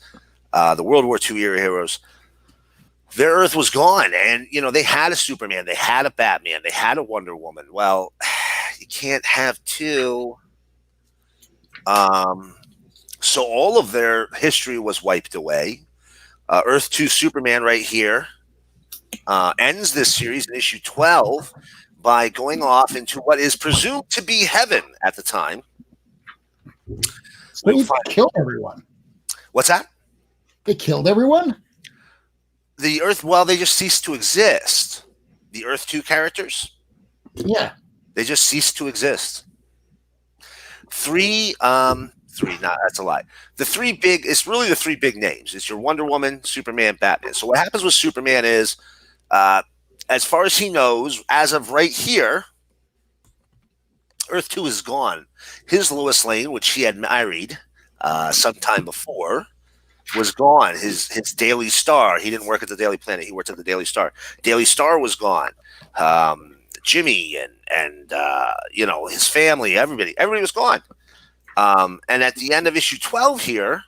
the World War II era heroes, their Earth was gone. And, they had a Superman, they had a Batman, they had a Wonder Woman. Well, you can't have two. So all of their history was wiped away. Earth 2 Superman right here ends this series in issue 12 by going off into what is presumed to be heaven at the time. So they killed everyone. What's that? They killed everyone? The Earth, well, they just ceased to exist. The Earth 2 characters? Yeah. They just ceased to exist. Three, that's a lie. It's really the three big names. It's your Wonder Woman, Superman, Batman. So what happens with Superman is, as far as he knows, as of right here, Earth 2 is gone. His Lois Lane, which he had married sometime before, was gone. His Daily Star, he didn't work at the Daily Planet, he worked at the Daily Star. Daily Star was gone. Jimmy and his family, everybody was gone. And at the end of issue 12 here,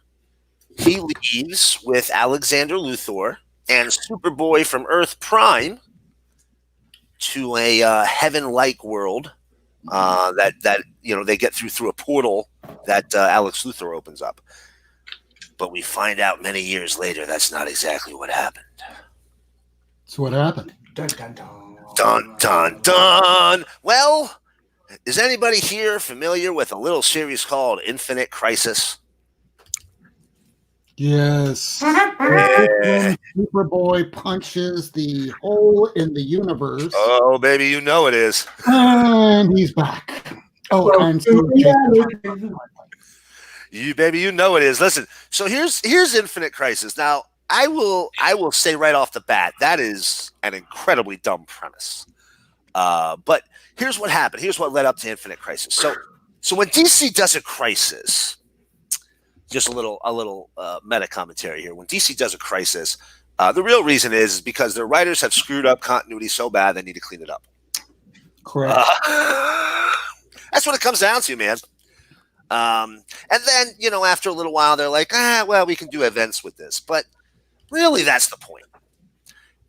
he leaves with Alexander Luthor and Superboy from Earth Prime to a heaven-like world that they get through a portal that Alex Luthor opens up. But we find out many years later that's not exactly what happened. So what happened? Dun, dun, dun. Dun, dun, dun. Well, is anybody here familiar with a little series called Infinite Crisis? Yes. Yeah. Superboy punches the hole in the universe. Oh, baby, you know it is. And he's back. Oh, and You know it is. Listen, so here's Infinite Crisis. Now, I will say right off the bat, that is an incredibly dumb premise. But here's what happened. Here's what led up to Infinite Crisis. So when DC does a crisis, just a little meta commentary here. When DC does a crisis, the real reason is because their writers have screwed up continuity so bad they need to clean it up. correct. That's what it comes down to, man. And then, after a little while, they're like, well, we can do events with this. But really, that's the point.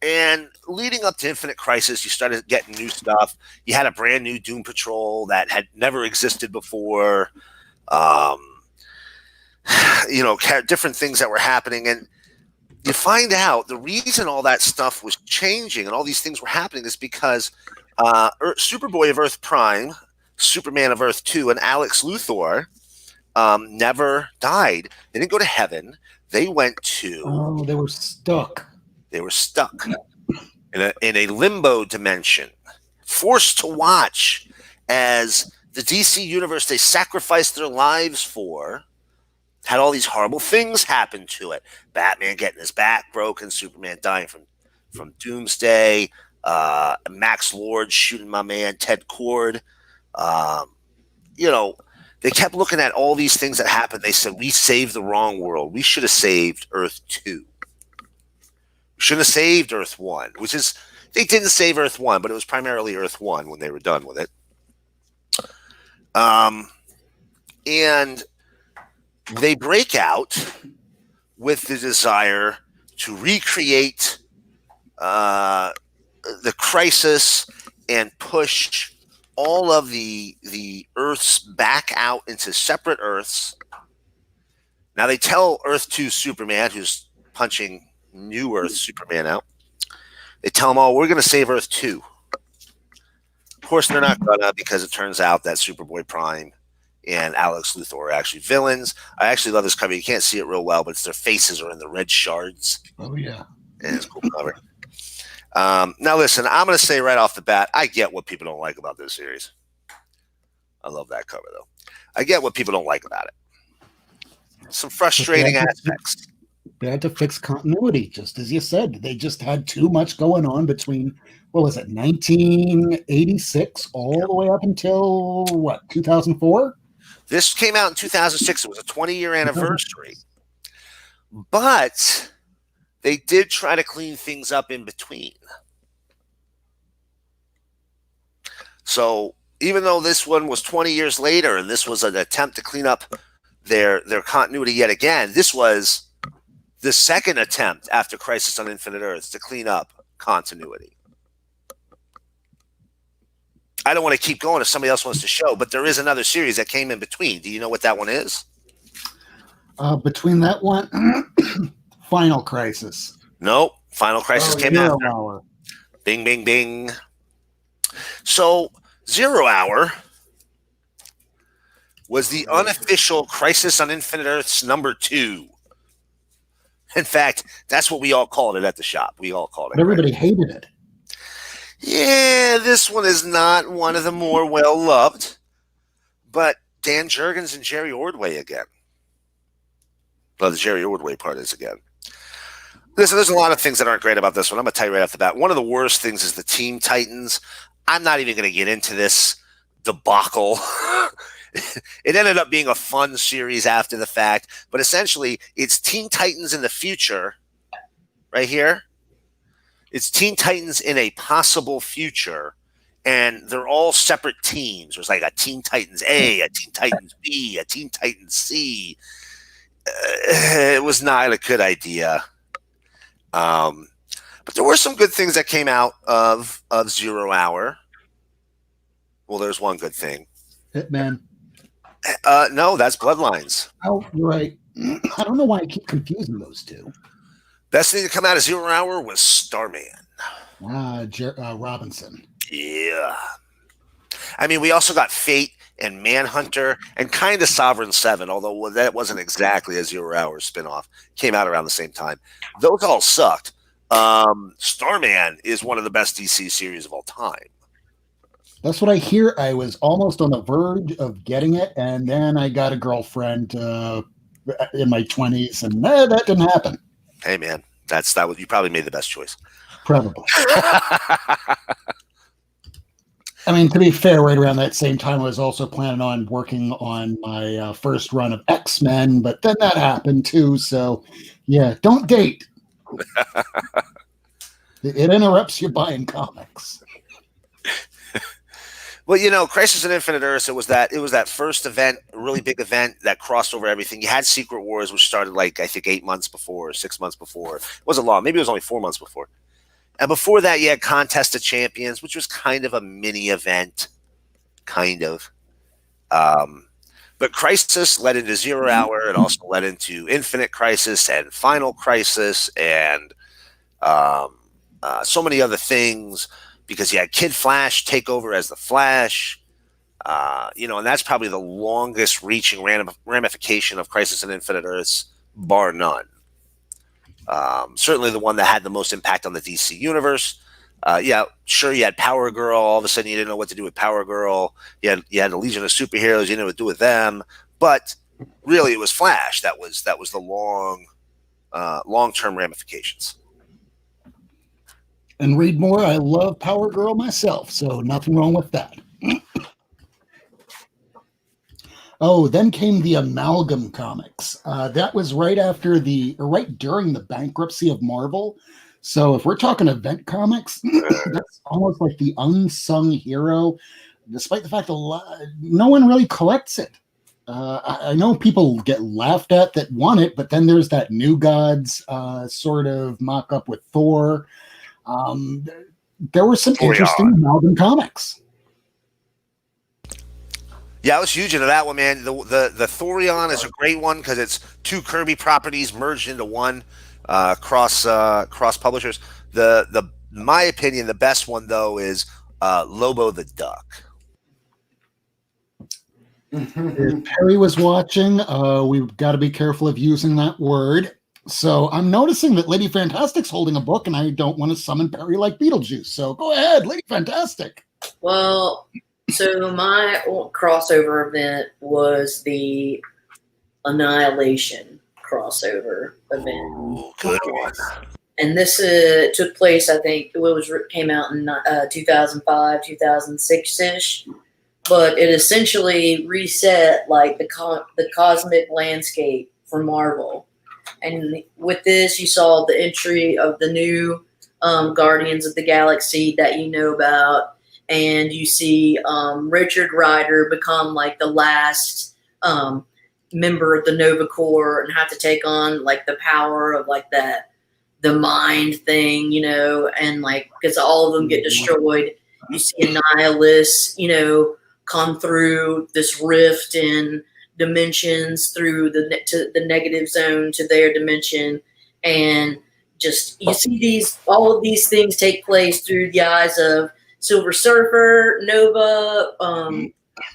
And leading up to Infinite Crisis, you started getting new stuff. You had a brand new Doom Patrol that had never existed before. Different things that were happening. And you find out the reason all that stuff was changing and all these things were happening is because Superboy of Earth Prime, Superman of Earth 2, and Alex Luthor never died. They didn't go to heaven. They went to... Oh, they were stuck. They were stuck in a limbo dimension, forced to watch as the DC universe they sacrificed their lives for had all these horrible things happen to it. Batman getting his back broken, Superman dying from Doomsday, Max Lord shooting my man Ted Cord. They kept looking at all these things that happened. They said, we saved the wrong world. We should have saved Earth 2. We should have saved Earth 1, they didn't save Earth 1, but it was primarily Earth 1 when they were done with it. And they break out with the desire to recreate the crisis and push all of the Earths back out into separate Earths. Now they tell Earth 2 Superman, who's punching New Earth Superman out, they tell him, we're going to save Earth 2. Of course, they're not going to, because it turns out that Superboy Prime and Alex Luthor are actually villains. I actually love this cover. You can't see it real well, but it's their faces are in the red shards. Oh, yeah. And it's a cool cover. Now, listen, I'm going to say right off the bat, I get what people don't like about this series. I love that cover, though. I get what people don't like about it. Some frustrating aspects. They had to fix continuity, just as you said. They just had too much going on between, 1986 all the way up until, 2004? This came out in 2006. It was a 20-year anniversary. But they did try to clean things up in between. So even though this one was 20 years later and this was an attempt to clean up their continuity yet again, this was the second attempt after Crisis on Infinite Earths to clean up continuity. I don't want to keep going if somebody else wants to show, but there is another series that came in between. Do you know what that one is? Between that one, Final Crisis. Nope. Final Crisis came out. Hour. Bing, bing, bing. So, Zero Hour was the unofficial Crisis on Infinite Earths number 2. In fact, that's what we all called it at the shop. We all called it. Everybody hated it. Yeah, this one is not one of the more well-loved, but Dan Jurgens and Jerry Ordway again. Well, the Jerry Ordway part is again. Listen, there's a lot of things that aren't great about this one. I'm going to tell you right off the bat. One of the worst things is the Teen Titans. I'm not even going to get into this debacle. It ended up being a fun series after the fact, but essentially it's Teen Titans in the future right here. It's Teen Titans in a possible future, and they're all separate teams. There's like a Teen Titans A, a Teen Titans B, a Teen Titans C. It was not a good idea. But there were some good things that came out of Zero Hour. Well, there's one good thing. Hitman. No, that's Bloodlines. Oh, you're right. I don't know why I keep confusing those two. Best thing to come out of Zero Hour was Starman. Robinson. Yeah. I mean, we also got Fate and Manhunter and kind of Sovereign 7, although that wasn't exactly a Zero Hour spinoff. Came out around the same time. Those all sucked. Starman is one of the best DC series of all time. That's what I hear. I was almost on the verge of getting it, and then I got a girlfriend in my 20s, and that didn't happen. Hey, man, that was, you probably made the best choice. Probably. I mean, to be fair, right around that same time, I was also planning on working on my first run of X-Men, but then that happened too. So, yeah, don't date. It interrupts you buying comics. Well, you know, Crisis on Infinite Earths, it was that first event, a really big event that crossed over everything. You had Secret Wars, which started like I think 8 months before, 6 months before. It wasn't long. Maybe it was only 4 months before. And before that, you had Contest of Champions, which was kind of a mini event, kind of. But Crisis led into Zero Hour. It also led into Infinite Crisis and Final Crisis and so many other things, because you had Kid Flash take over as the Flash. You know, and that's probably the longest reaching ramification of Crisis on Infinite Earths, bar none. Certainly the one that had the most impact on the DC universe. Yeah, sure, you had Power Girl. All of a sudden, you didn't know what to do with Power Girl. You had the Legion of Superheroes. You didn't know what to do with them. But really, it was Flash. That was the long-term ramifications. And read more. I love Power Girl myself, so nothing wrong with that. Oh, then came the Amalgam comics. That was right during the bankruptcy of Marvel. So if we're talking event comics, that's almost like the unsung hero, despite the fact that no one really collects it. I know people get laughed at that want it, but then there's that New Gods sort of mock-up with Thor. There were some interesting Amalgam comics. Yeah, I was huge into that one, man. The Thorion is a great one because it's two Kirby properties merged into one, cross publishers. My opinion, the best one though is Lobo the Duck. If Perry was watching, we've got to be careful of using that word. So I'm noticing that Lady Fantastic's holding a book, and I don't want to summon Perry like Beetlejuice. So go ahead, Lady Fantastic. Well, so my crossover event was the Annihilation crossover event. Ooh, good one. And this took place, I think, came out in 2005, 2006-ish. But it essentially reset like the cosmic landscape for Marvel. And with this, you saw the entry of the new Guardians of the Galaxy that you know about. And you see Richard Rider become like the last member of the Nova Corps and have to take on like the power of like the mind thing, you know, and like because all of them get destroyed. You see Annihilus, you know, come through this rift in dimensions through the negative zone to their dimension, and just you see all of these things take place through the eyes of Silver Surfer, Nova,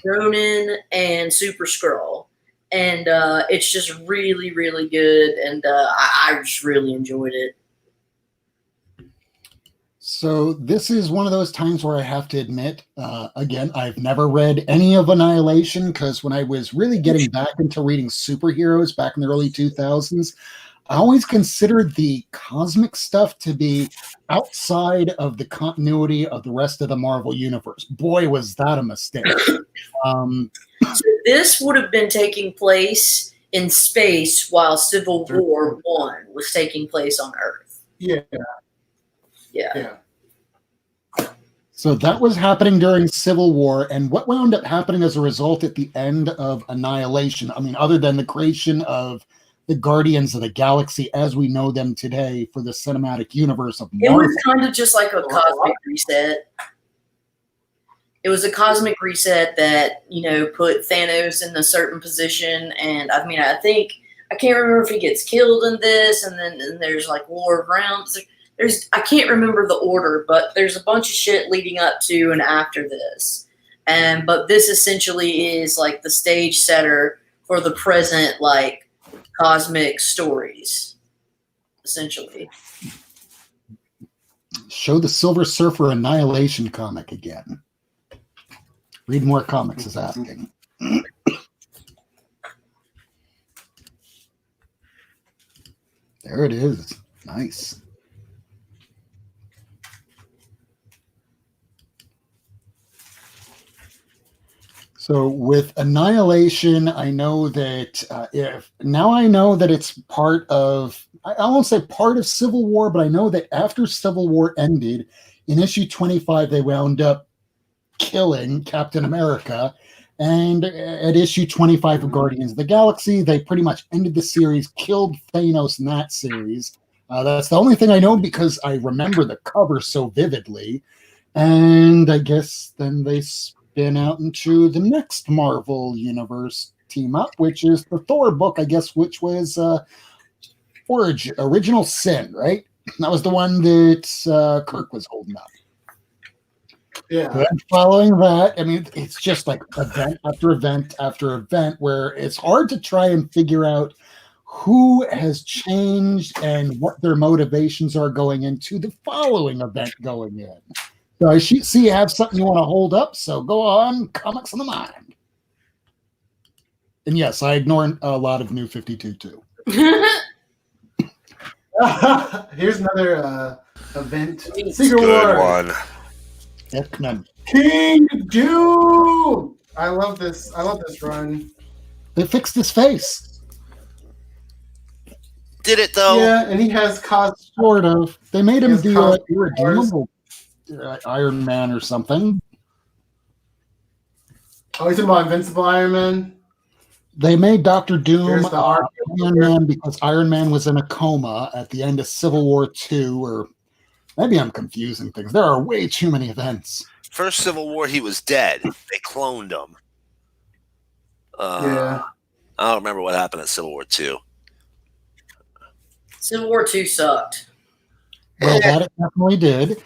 Ronin, and Super Skrull. And it's just really, really good, and I just really enjoyed it. So this is one of those times where I have to admit, again, I've never read any of Annihilation, because when I was really getting back into reading superheroes back in the early 2000s, I always considered the cosmic stuff to be outside of the continuity of the rest of the Marvel universe. Boy, was that a mistake. So this would have been taking place in space while Civil War I was taking place on Earth. Yeah. So that was happening during Civil War, and what wound up happening as a result at the end of Annihilation, I mean, other than the creation of the Guardians of the Galaxy as we know them today for the cinematic universe of It Marvel. was kind of just like a cosmic reset. It was a cosmic reset that, put Thanos in a certain position. And I mean, I can't remember if he gets killed in this, and then there's like War of Realms. I can't remember the order, but there's a bunch of shit leading up to and after this. But this essentially is like the stage setter for the present, like, cosmic stories, essentially. Show the Silver Surfer Annihilation comic again. Read more comics is asking. There it is. Nice. So with Annihilation, I know that I know that it's part of, I won't say part of Civil War, but I know that after Civil War ended, in issue 25, they wound up killing Captain America. And at issue 25 of Guardians of the Galaxy, they pretty much ended the series, killed Thanos in that series. That's the only thing I know because I remember the cover so vividly. And I guess then they spin out into the next Marvel Universe team up, which is the Thor book, I guess, which was Original Sin, right? That was the one that Kirk was holding up. Yeah. And following that, I mean, it's just like event after event after event where it's hard to try and figure out who has changed and what their motivations are going into the following event going in. So I see you have something you want to hold up, so go on, Comics on the Mind. And yes, I ignore a lot of New 52 too. Here's another event. Secret Good War. one. X-Men. King Doom. I love this run. They fixed his face. Did it though? Yeah, and he has caused Sort of. They made him His do costume irredeemable Iron Man or something. Oh, he's talking about Invincible Iron Man. They made Dr. Doom Here's the arc. Iron Man because Iron Man was in a coma at the end of Civil War II, or maybe I'm confusing things. There are way too many events. First Civil War, he was dead. They cloned him. Yeah. I don't remember what happened at Civil War II. Civil War II sucked. Well, that it definitely did.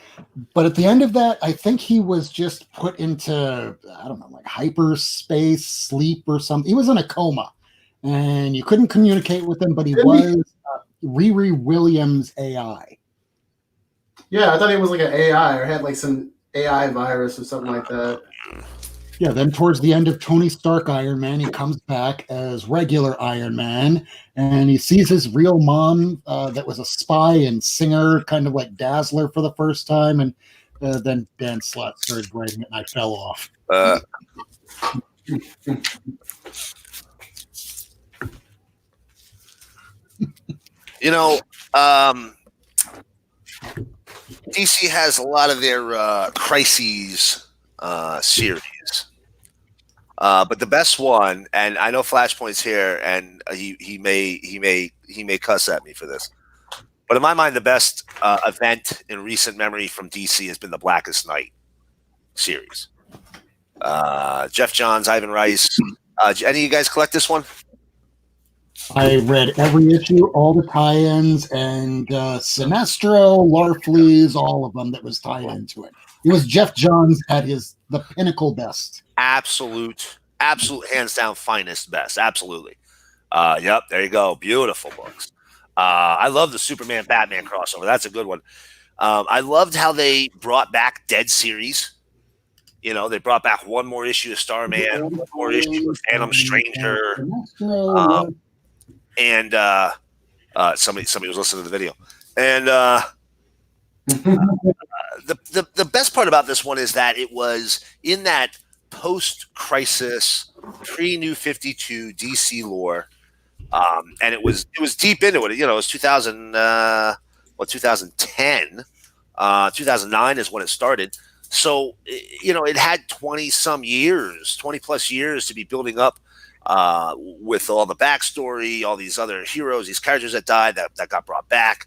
But at the end of that, I think he was just put into, I don't know, like hyperspace, sleep or something. He was in a coma. And you couldn't communicate with him, but he was Riri Williams AI. Yeah, I thought he was like an AI or had like some AI virus or something like that. Yeah, then towards the end of Tony Stark Iron Man, he comes back as regular Iron Man, and he sees his real mom that was a spy and singer, kind of like Dazzler for the first time, and then Dan Slott started writing it, and I fell off. DC has a lot of their crises series. But the best one, and I know Flashpoint's here, and he may cuss at me for this, but in my mind, the best event in recent memory from DC has been the Blackest Night series. Jeff Johns, Ivan Rice. Any of you guys collect this one? I read every issue, all the tie-ins, and Sinestro, Larfleeze, all of them that was tied into it. It was Jeff Johns at the pinnacle best. Absolute, hands down, finest best. Absolutely. Yep, there you go. Beautiful books. I love the Superman Batman crossover. That's a good one. I loved how they brought back Dead series. They brought back one more issue of Starman, one more issue of Phantom Stranger, and somebody was listening to the video. And the best part about this one is that it was in that post-crisis, pre-New 52 DC lore, and it was deep into it. It was 2010, 2009 is when it started. So it had 20 plus years to be building up with all the backstory, all these other heroes, these characters that died that got brought back.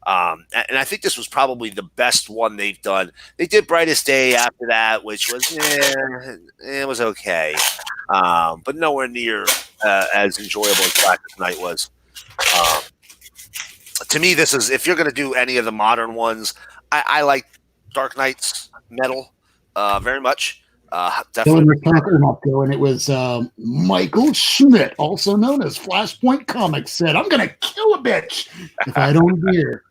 And I think this was probably the best one they've done. They did Brightest Day after that, which was it was okay, but nowhere near as enjoyable as Blackest Night was. To me, this is, if you're going to do any of the modern ones, I like Dark Knight's Metal very much. Definitely. And it was Michael Schmidt, also known as Flashpoint Comics, said, "I'm going to kill a bitch if I don't hear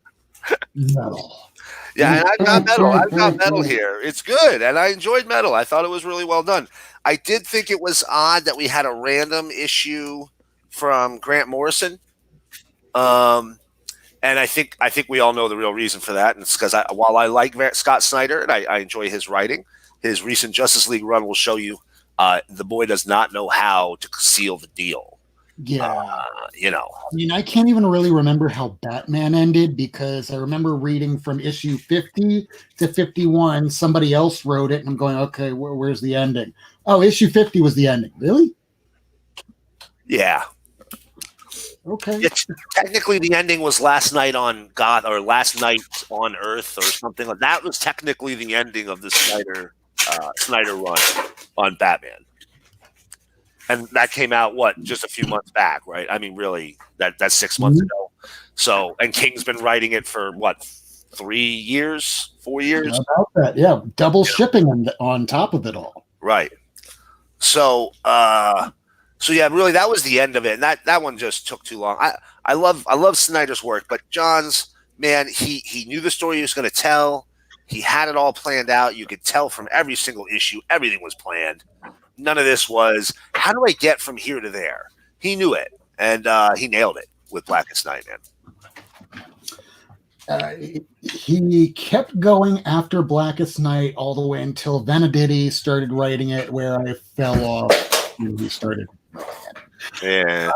Metal." Yeah, and I've got Metal here. It's good, and I enjoyed Metal. I thought it was really well done. I did think it was odd that we had a random issue from Grant Morrison. And I think we all know the real reason for that. And it's because while I like Scott Snyder and I enjoy his writing, his recent Justice League run will show you the boy does not know how to seal the deal. Yeah. You know. I mean, I can't even really remember how Batman ended, because I remember reading from issue 50 to 51. Somebody else wrote it, and I'm going, okay, where's the ending? Oh, issue 50 was the ending. Really? Yeah. Okay. Technically, the ending was Last Night on God, or Last Night on Earth, or something like that. Was technically the ending of the Snyder run on Batman, and that came out just a few months back, right? I mean, really, that's 6 months ago. So, and King's been writing it for 3 years, 4 years? About that, yeah. Double shipping on top of it all. Right. So yeah, really, that was the end of it, and that one just took too long. I love Snyder's work, but John's, man, he knew the story he was going to tell. He had it all planned out. You could tell from every single issue, everything was planned. None of this was, how do I get from here to there? He knew it, and he nailed it with Blackest Night, man. He kept going after Blackest Night all the way until Benedetti started writing it, where I fell off when he started. Yeah.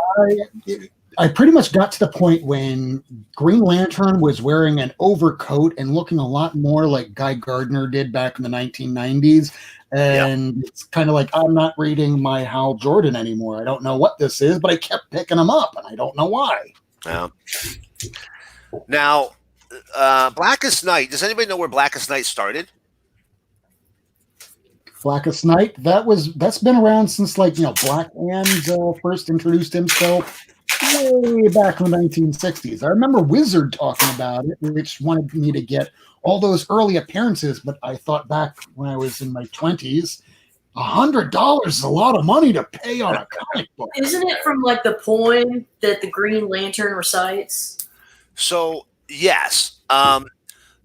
I pretty much got to the point when Green Lantern was wearing an overcoat and looking a lot more like Guy Gardner did back in the 1990s. And It's kind of like, I'm not reading my Hal Jordan anymore. I don't know what this is, but I kept picking them up, and I don't know why. Yeah. Now, Blackest Night, does anybody know where Blackest Night started? Blackest Night, that's been around since Black Hand first introduced himself way back in the 1960s. I remember Wizard talking about it, which wanted me to get all those early appearances, but I thought back when I was in my 20s, $100 is a lot of money to pay on a comic book. Isn't it from the poem that the Green Lantern recites? So yes,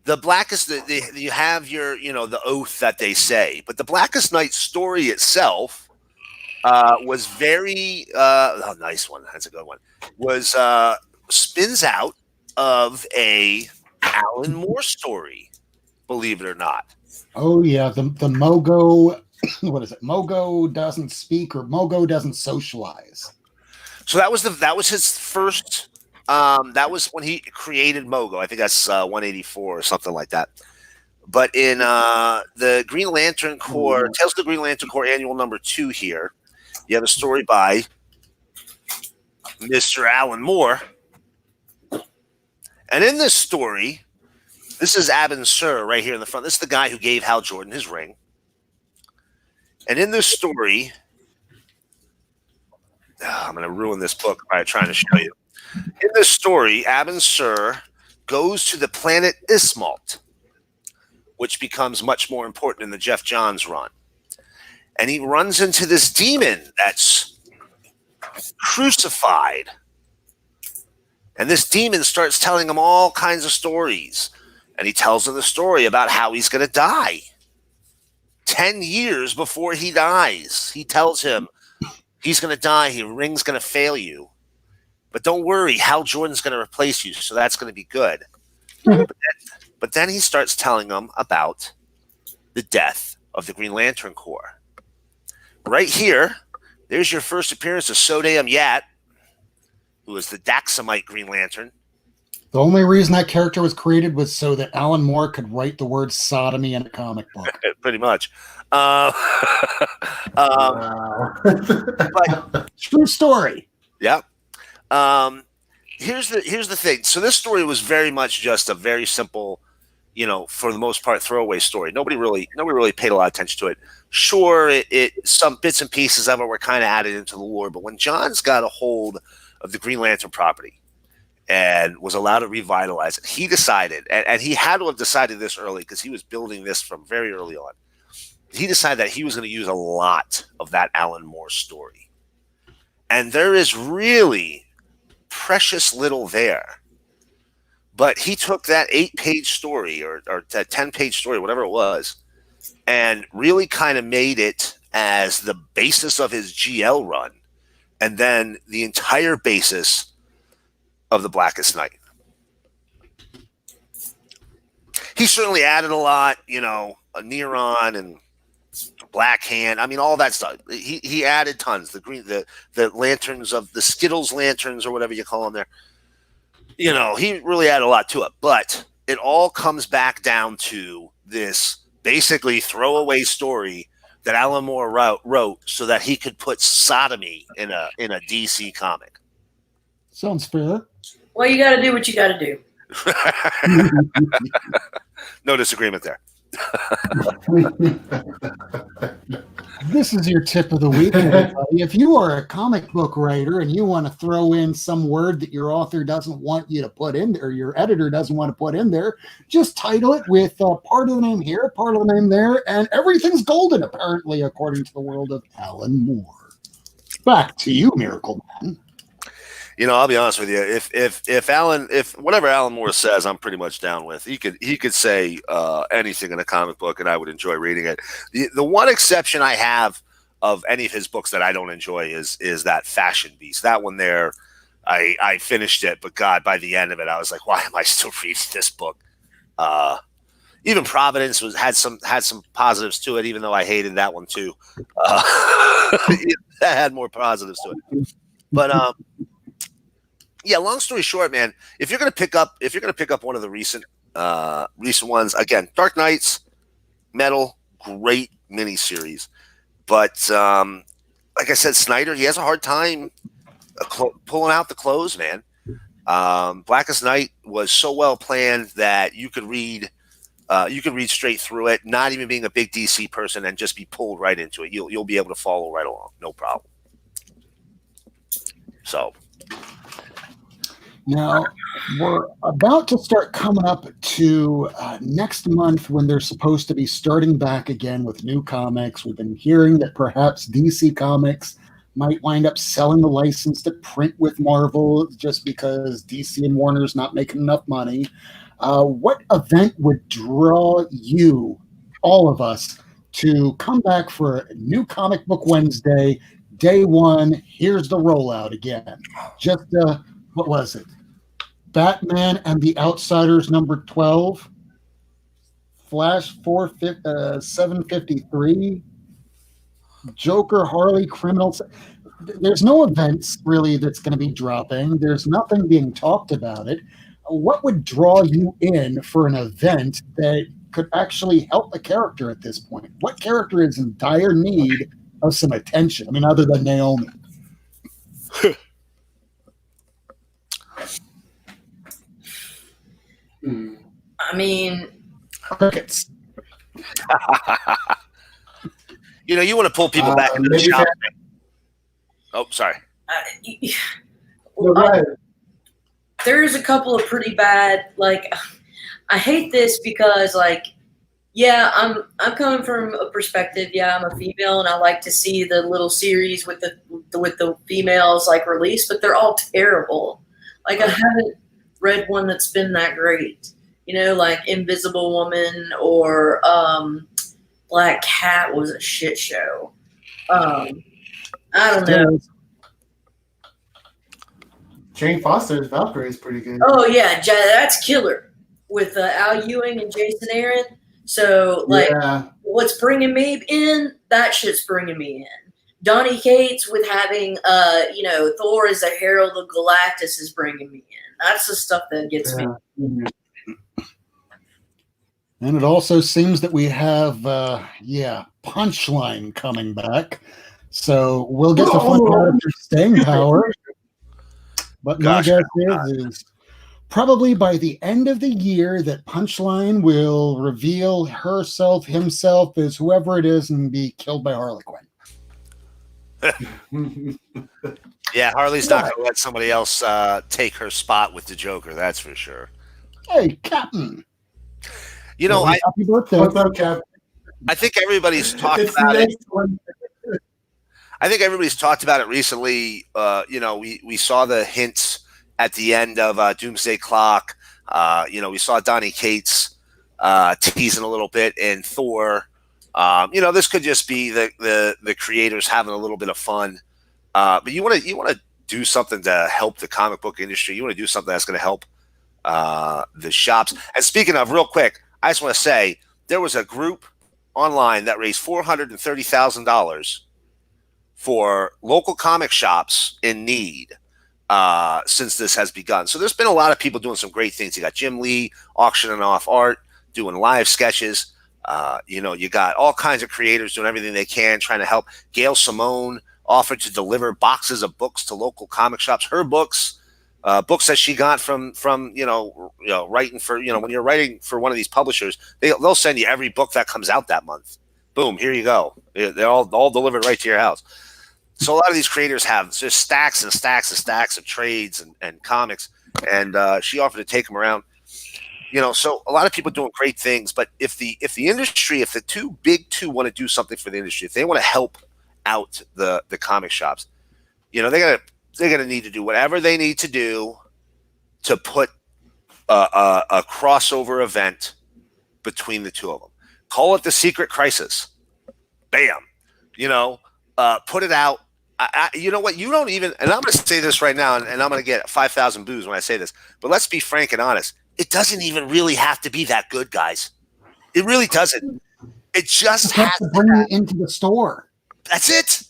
the Blackest, you have your, the oath that they say, but the Blackest Night story itself was very nice one. That's a good one. Was spins out of a Alan Moore story, believe it or not. Oh yeah, the Mogo. What is it? Mogo doesn't speak, or Mogo doesn't socialize. So that was his first. That was when he created Mogo. I think that's 184 or something like that. But in the Green Lantern Corps, Tales of the Green Lantern Corps Annual number 2 here, you have a story by Mr. Alan Moore. And in this story, this is Abin Sur right here in the front. This is the guy who gave Hal Jordan his ring. And in this story, I'm going to ruin this book by trying to show you. In this story, Abin Sur goes to the planet Ismalt, which becomes much more important in the Jeff Johns run. And he runs into this demon that's crucified. And this demon starts telling him all kinds of stories. And he tells him the story about how he's going to die. 10 years before he dies, he tells him he's going to die. Your ring's going to fail you. But don't worry, Hal Jordan's going to replace you, so that's going to be good. But then he starts telling him about the death of the Green Lantern Corps. Right here, there's your first appearance of So Damn Yat, who is the Daxamite Green Lantern. The only reason that character was created was so that Alan Moore could write the word sodomy in a comic book. Pretty much. Wow. True story. Yeah. Here's the thing. So this story was very much just a very simple, for the most part, throwaway story. Nobody really paid a lot of attention to it. Sure, it some bits and pieces of it were kind of added into the lore, but when John's got a hold of the Green Lantern property and was allowed to revitalize it, he decided, and he had to have decided this early because he was building this from very early on. He decided that he was going to use a lot of that Alan Moore story. And there is really precious little there. But he took that 8-page story or that 10-page story, whatever it was, and really kind of made it as the basis of his GL run, and then the entire basis of the Blackest Night. He certainly added a lot, a Neron and Black Hand. I mean, all that stuff. He added tons. The lanterns of the Skittles lanterns or whatever you call them there. He really added a lot to it. But it all comes back down to this basically throwaway story that Alan Moore wrote so that he could put sodomy in a DC comic. Sounds fair. Well, you got to do what you got to do. No disagreement there. This is your tip of the week, everybody. If you are a comic book writer and you want to throw in some word that your author doesn't want you to put in there, or your editor doesn't want to put in there, just title it with part of the name here, part of the name there, and everything's golden, apparently, according to the world of Alan Moore. Back to you, Miracleman. I'll be honest with you. If whatever Alan Moore says, I'm pretty much down with. He could say anything in a comic book, and I would enjoy reading it. The one exception I have of any of his books that I don't enjoy is that Fashion Beast. That one there, I finished it, but God, by the end of it, I was like, why am I still reading this book? Even Providence had some positives to it, even though I hated that one too. That had more positives to it, but yeah, long story short, man, if you're gonna pick up one of the recent ones, again, Dark Knights, Metal, great miniseries. But like I said, Snyder, he has a hard time pulling out the close, man. Blackest Night was so well planned that you could read straight through it, not even being a big DC person, and just be pulled right into it. You'll be able to follow right along, no problem. So. Now, we're about to start coming up to next month when they're supposed to be starting back again with new comics. We've been hearing that perhaps DC Comics might wind up selling the license to print with Marvel just because DC and Warner's not making enough money. What event would draw you, all of us, to come back for a new Comic Book Wednesday, day one? Here's the rollout again. Just what was it? Batman and the Outsiders number 12, Flash 753, Joker, Harley, Criminals. There's no events really that's going to be dropping. There's nothing being talked about it. What would draw you in for an event that could actually help a character at this point? What character is in dire need of some attention? I mean, other than Naomi. I mean, Crickets. You want to pull people back into the shop. Oh, sorry. There's a couple of pretty bad. Like, I hate this because, yeah, I'm coming from a perspective. Yeah, I'm a female, and I like to see the little series with the females released, but they're all terrible. I haven't read one that's been that great. Like Invisible Woman or Black Cat was a shit show. I don't know. Jane Foster's Valkyrie is pretty good. Oh yeah, that's killer with Al Ewing and Jason Aaron. So what's bringing me in? That shit's bringing me in. Donny Cates with having Thor as a herald of Galactus is bringing me in. That's the stuff that gets me. Mhm. And it also seems that we have, Punchline coming back. So we'll get to find out if there's staying power. But my Gosh, guess is probably by the end of the year that Punchline will reveal himself as whoever it is and be killed by Harley Quinn. Yeah, Harley's not going to let somebody else take her spot with the Joker. That's for sure. Hey, Captain. You know, Happy birthday. What's up, Cap? I think everybody's talked It's about it. next one. I think everybody's talked about it recently. We saw the hints at the end of Doomsday Clock. We saw Donny Cates teasing a little bit in Thor. This could just be the creators having a little bit of fun. But you want to do something to help the comic book industry. You want to do something that's going to help the shops. And speaking of, real quick, I just want to say there was a group online that raised $430,000 for local comic shops in need since this has begun. So there's been a lot of people doing some great things. You got Jim Lee auctioning off art, doing live sketches. You got all kinds of creators doing everything they can, trying to help. Gail Simone offered to deliver boxes of books to local comic shops. Her books that she got from writing for, when you're writing for one of these publishers, they'll send you every book that comes out that month. Boom, here you go. They're all delivered right to your house. So a lot of these creators have just stacks and stacks and stacks of trades and comics, and she offered to take them around. So a lot of people doing great things, but if the industry, if the big two want to do something for the industry, if they want to help out the comic shops, they're gonna need to do whatever they need to do to put a crossover event between the two of them. Call it the Secret Crisis. Bam. Put it out. You know what? You don't even, and I'm going to say this right now, and I'm going to get 5,000 boos when I say this, but let's be frank and honest. It doesn't even really have to be that good, guys. It really doesn't. It just has to bring it into the store. That's it.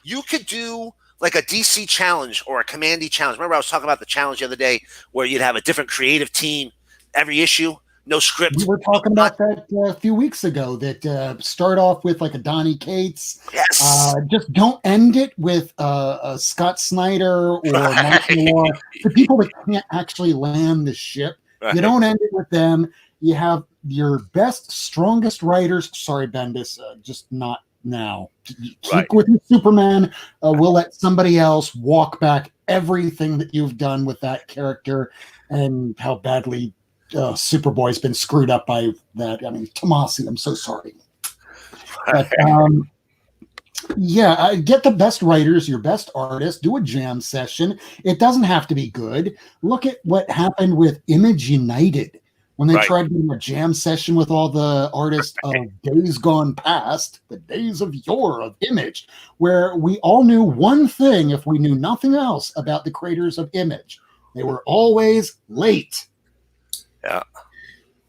You could do like a DC challenge or a Commandy challenge. Remember I was talking about the challenge the other day where you'd have a different creative team every issue, no script. We were talking about that a few weeks ago, that start off with like a Donny Cates. Yes. Just don't end it with a Scott Snyder or Mark Millar. The people that can't actually land the ship. Right. You don't end it with them. You have your best, strongest writers. Sorry, Bendis, just not now. Keep with your Superman. We'll let somebody else walk back everything that you've done with that character and how badly Superboy's been screwed up by that. I mean, Tomasi, I'm so sorry. But, get the best writers, your best artists, do a jam session. It doesn't have to be good. Look at what happened with Image United when they tried doing a jam session with all the artists of days gone past, the days of yore of Image, where we all knew one thing if we knew nothing else about the creators of Image. They were always late.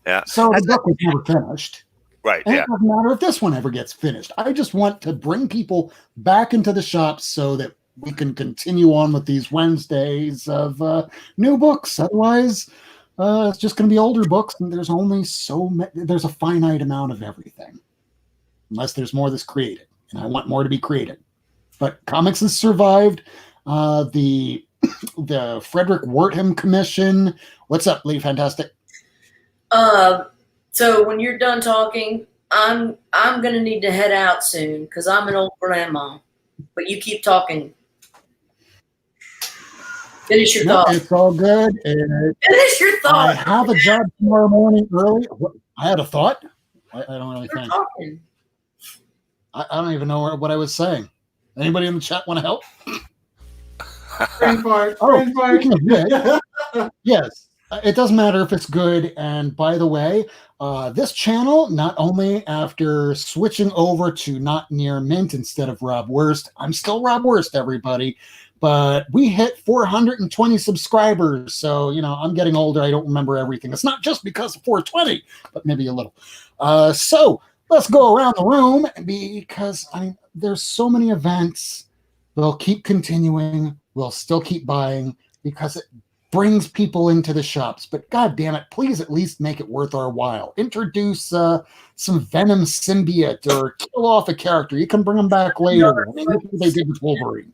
Yeah. So the book was never finished. Right. And it doesn't matter if this one ever gets finished. I just want to bring people back into the shop so that we can continue on with these Wednesdays of new books. Otherwise, it's just going to be older books, and there's only there's a finite amount of everything, unless there's more that's created, and I want more to be created. But comics has survived. The Frederick Wertham Commission. What's up, Lady Fantastic? So when you're done talking, I'm gonna need to head out soon because I'm an old grandma. But you keep talking. Finish your thought. It's all good. Finish your thought. I have a job tomorrow morning early. I had a thought. I don't really think. Talking. I don't even know what I was saying. Anybody in the chat want to help? Brain fart. Yes. It doesn't matter if it's good. And by the way, this channel, not only after switching over to Not Near Mint instead of Rob Worst, I'm still Rob Worst, everybody, but we hit 420 subscribers. So, I'm getting older. I don't remember everything. It's not just because of 420, but maybe a little. So let's go around the room because there's so many events. They'll keep continuing. We'll still keep buying because brings people into the shops. But God damn it, please at least make it worth our while. Introduce some Venom symbiote or kill off a character. You can bring them back later. I mean, look what they did with Wolverine.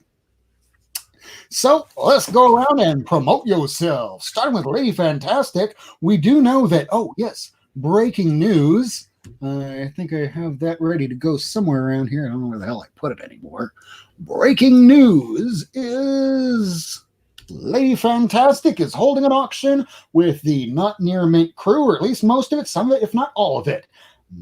So let's go around and promote yourself. Starting with Lady Fantastic, we do know that, oh yes, breaking news. I think I have that ready to go somewhere around here. I don't know where the hell I put it anymore. Breaking news is Lady Fantastic is holding an auction with the Not Near Mint crew, or at least most of it, some of it, if not all of it,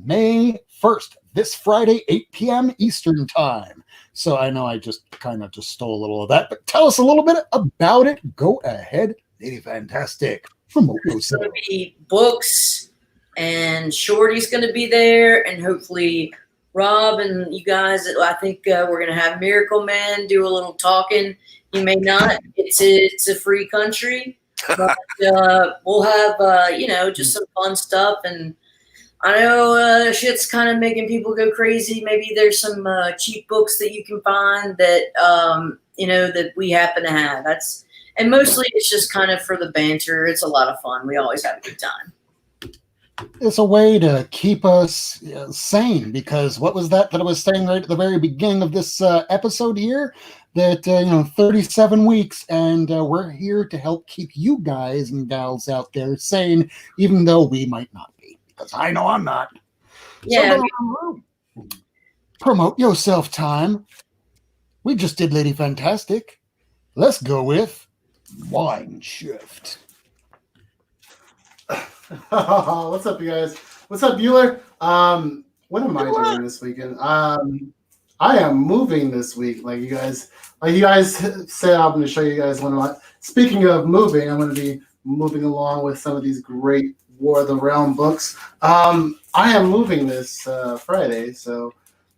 May 1st, this Friday, 8 p.m. Eastern Time. So I know I just kind of just stole a little of that, but tell us a little bit about it. Go ahead, Lady Fantastic. Promote yourself. It's going to be books, and Shorty's going to be there, and hopefully Rob and you guys. I think we're going to have Miracleman do a little talking. You may not. It's a free country, but we'll have just some fun stuff. And I know shit's kind of making people go crazy. Maybe there's some cheap books that you can find that that we happen to have. And mostly it's just kind of for the banter. It's a lot of fun. We always have a good time. It's a way to keep us sane, because what was that I was saying right at the very beginning of this episode here? That 37 weeks, and we're here to help keep you guys and gals out there sane, even though we might not be, because I know I'm not. Yeah. So promote yourself time. We just did Lady Fantastic. Let's go with Wine Shift. What's up, you guys? What's up, Bueller? What am I doing this weekend? I am moving this week. Like you guys said, I'm going to show you guys one of my. Speaking of moving, I'm going to be moving along with some of these great War of the Realm books. I am moving this Friday, so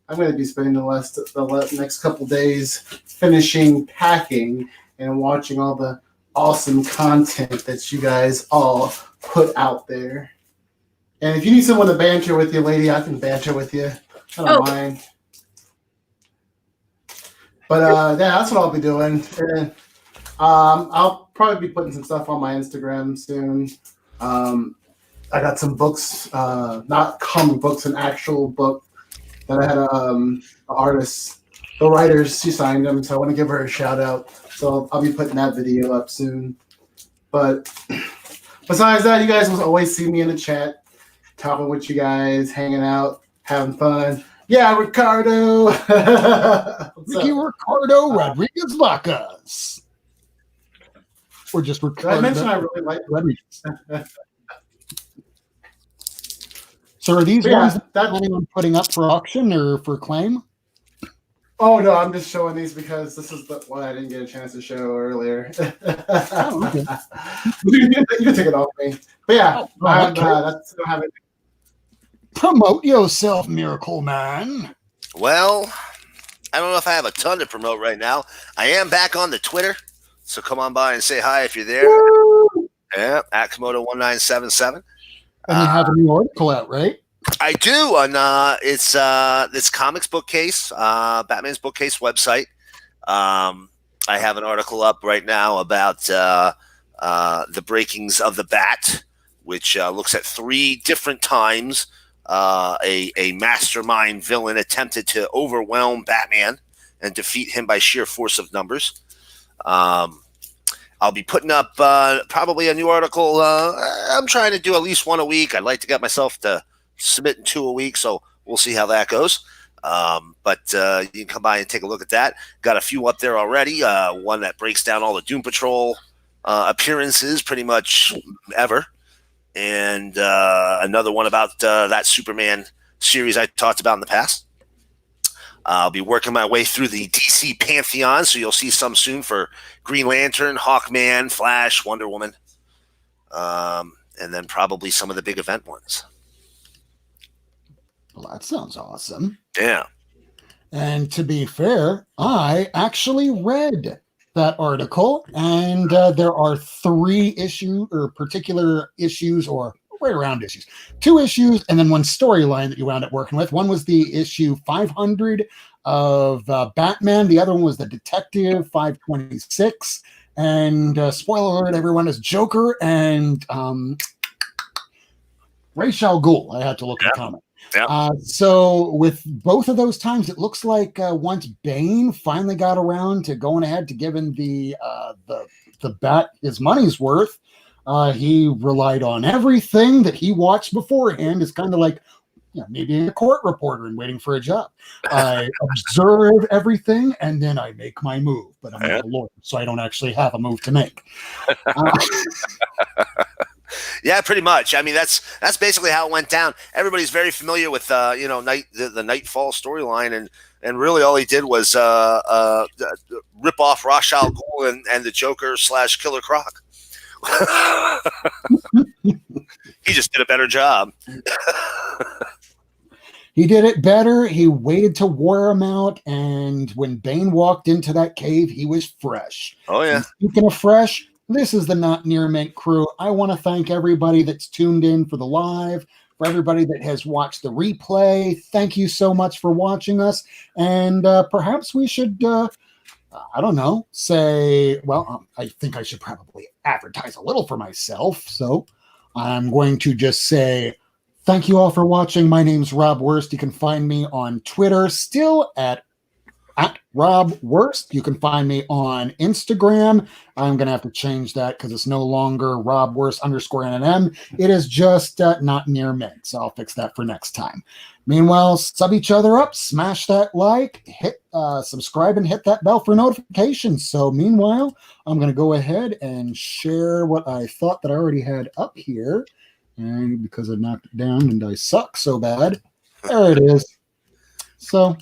I'm going to be spending the next couple days finishing packing and watching all the awesome content that you guys all put out there. And if you need someone to banter with you, lady, I can banter with you. I don't mind. But that's what I'll be doing. And I'll probably be putting some stuff on my Instagram soon. I got some books, not comic books, an actual book that I had an artist, the writers, she signed them, so I want to give her a shout out. So I'll be putting that video up soon. But besides that, you guys will always see me in the chat, talking with you guys, hanging out, having fun. Yeah, Ricardo. Ricky Ricardo Rodriguez Vacas. Or just Ricardo. Did I mention I really like Rodriguez. So are these ones that I'm putting up for auction or for claim? Oh, no, I'm just showing these because this is the one I didn't get a chance to show earlier. Oh, okay. You can take it off me. But yeah, that's don't have it. Promote yourself, Miracleman. Well, I don't know if I have a ton to promote right now. I am back on the Twitter, so come on by and say hi if you're there. Woo! Yeah, at Komodo1977. And you have a new article out, right? I do on it's this comics bookcase, Batman's bookcase website. I have an article up right now about the breakings of the Bat, which looks at 3 different times a mastermind villain attempted to overwhelm Batman and defeat him by sheer force of numbers. I'll be putting up probably a new article. I'm trying to do at least one a week. I'd like to get myself to submitting 2 a week, so we'll see how that goes. But you can come by and take a look at that. Got a few up there already. One that breaks down all the Doom Patrol appearances pretty much ever. And another one about that Superman series I talked about in the past. I'll be working my way through the DC Pantheon, so you'll see some soon for Green Lantern, Hawkman, Flash, Wonder Woman, and then probably some of the big event ones. Well, that sounds awesome. Yeah. And to be fair, I actually read that article, and there are 3 particular issues, or right around issues, 2 issues, and then 1 storyline that you wound up working with. One was the issue 500 of Batman. The other one was the Detective 526. And spoiler alert, everyone, is Joker and Ra's al Ghul. I had to look at the comment. Yeah. So with both of those times, it looks like once Bane finally got around to going ahead to giving the bat his money's worth, he relied on everything that he watched beforehand. It's kind of like me being a court reporter and waiting for a job. I observe everything and then I make my move. But I'm not a lawyer, so I don't actually have a move to make. Yeah, pretty much. I mean, that's basically how it went down. Everybody's very familiar with the Nightfall storyline, and really all he did was rip off Ra's al Ghul and the Joker / Killer Croc. He just did a better job. He did it better. He waited to wear him out, and when Bane walked into that cave, he was fresh. Oh yeah. And speaking of fresh, this is the Not Near Mint crew. I want to thank everybody that's tuned in for the live, for everybody that has watched the replay. Thank you so much for watching us. And perhaps we should, I don't know, say, well, I think I should probably advertise a little for myself. So I'm going to just say, thank you all for watching. My name's Rob Worst. You can find me on Twitter, still at Rob Worst. You can find me on Instagram. I'm going to have to change that because it's no longer Rob Worst _NNM. It is just Not Near Mint. So I'll fix that for next time. Meanwhile, sub each other up, smash that like, hit subscribe, and hit that bell for notifications. So meanwhile, I'm going to go ahead and share what I thought that I already had up here. And because I knocked it down and I suck so bad, there it is. So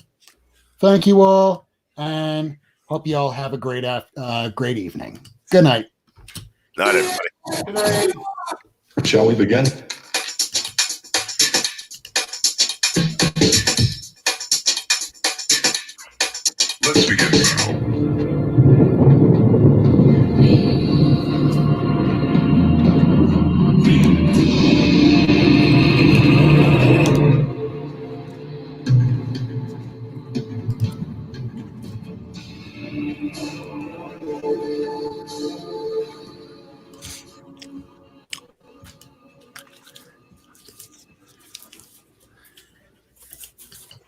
thank you all, and hope you all have a great evening. Good night. Not everybody. Shall we begin? Let's begin now.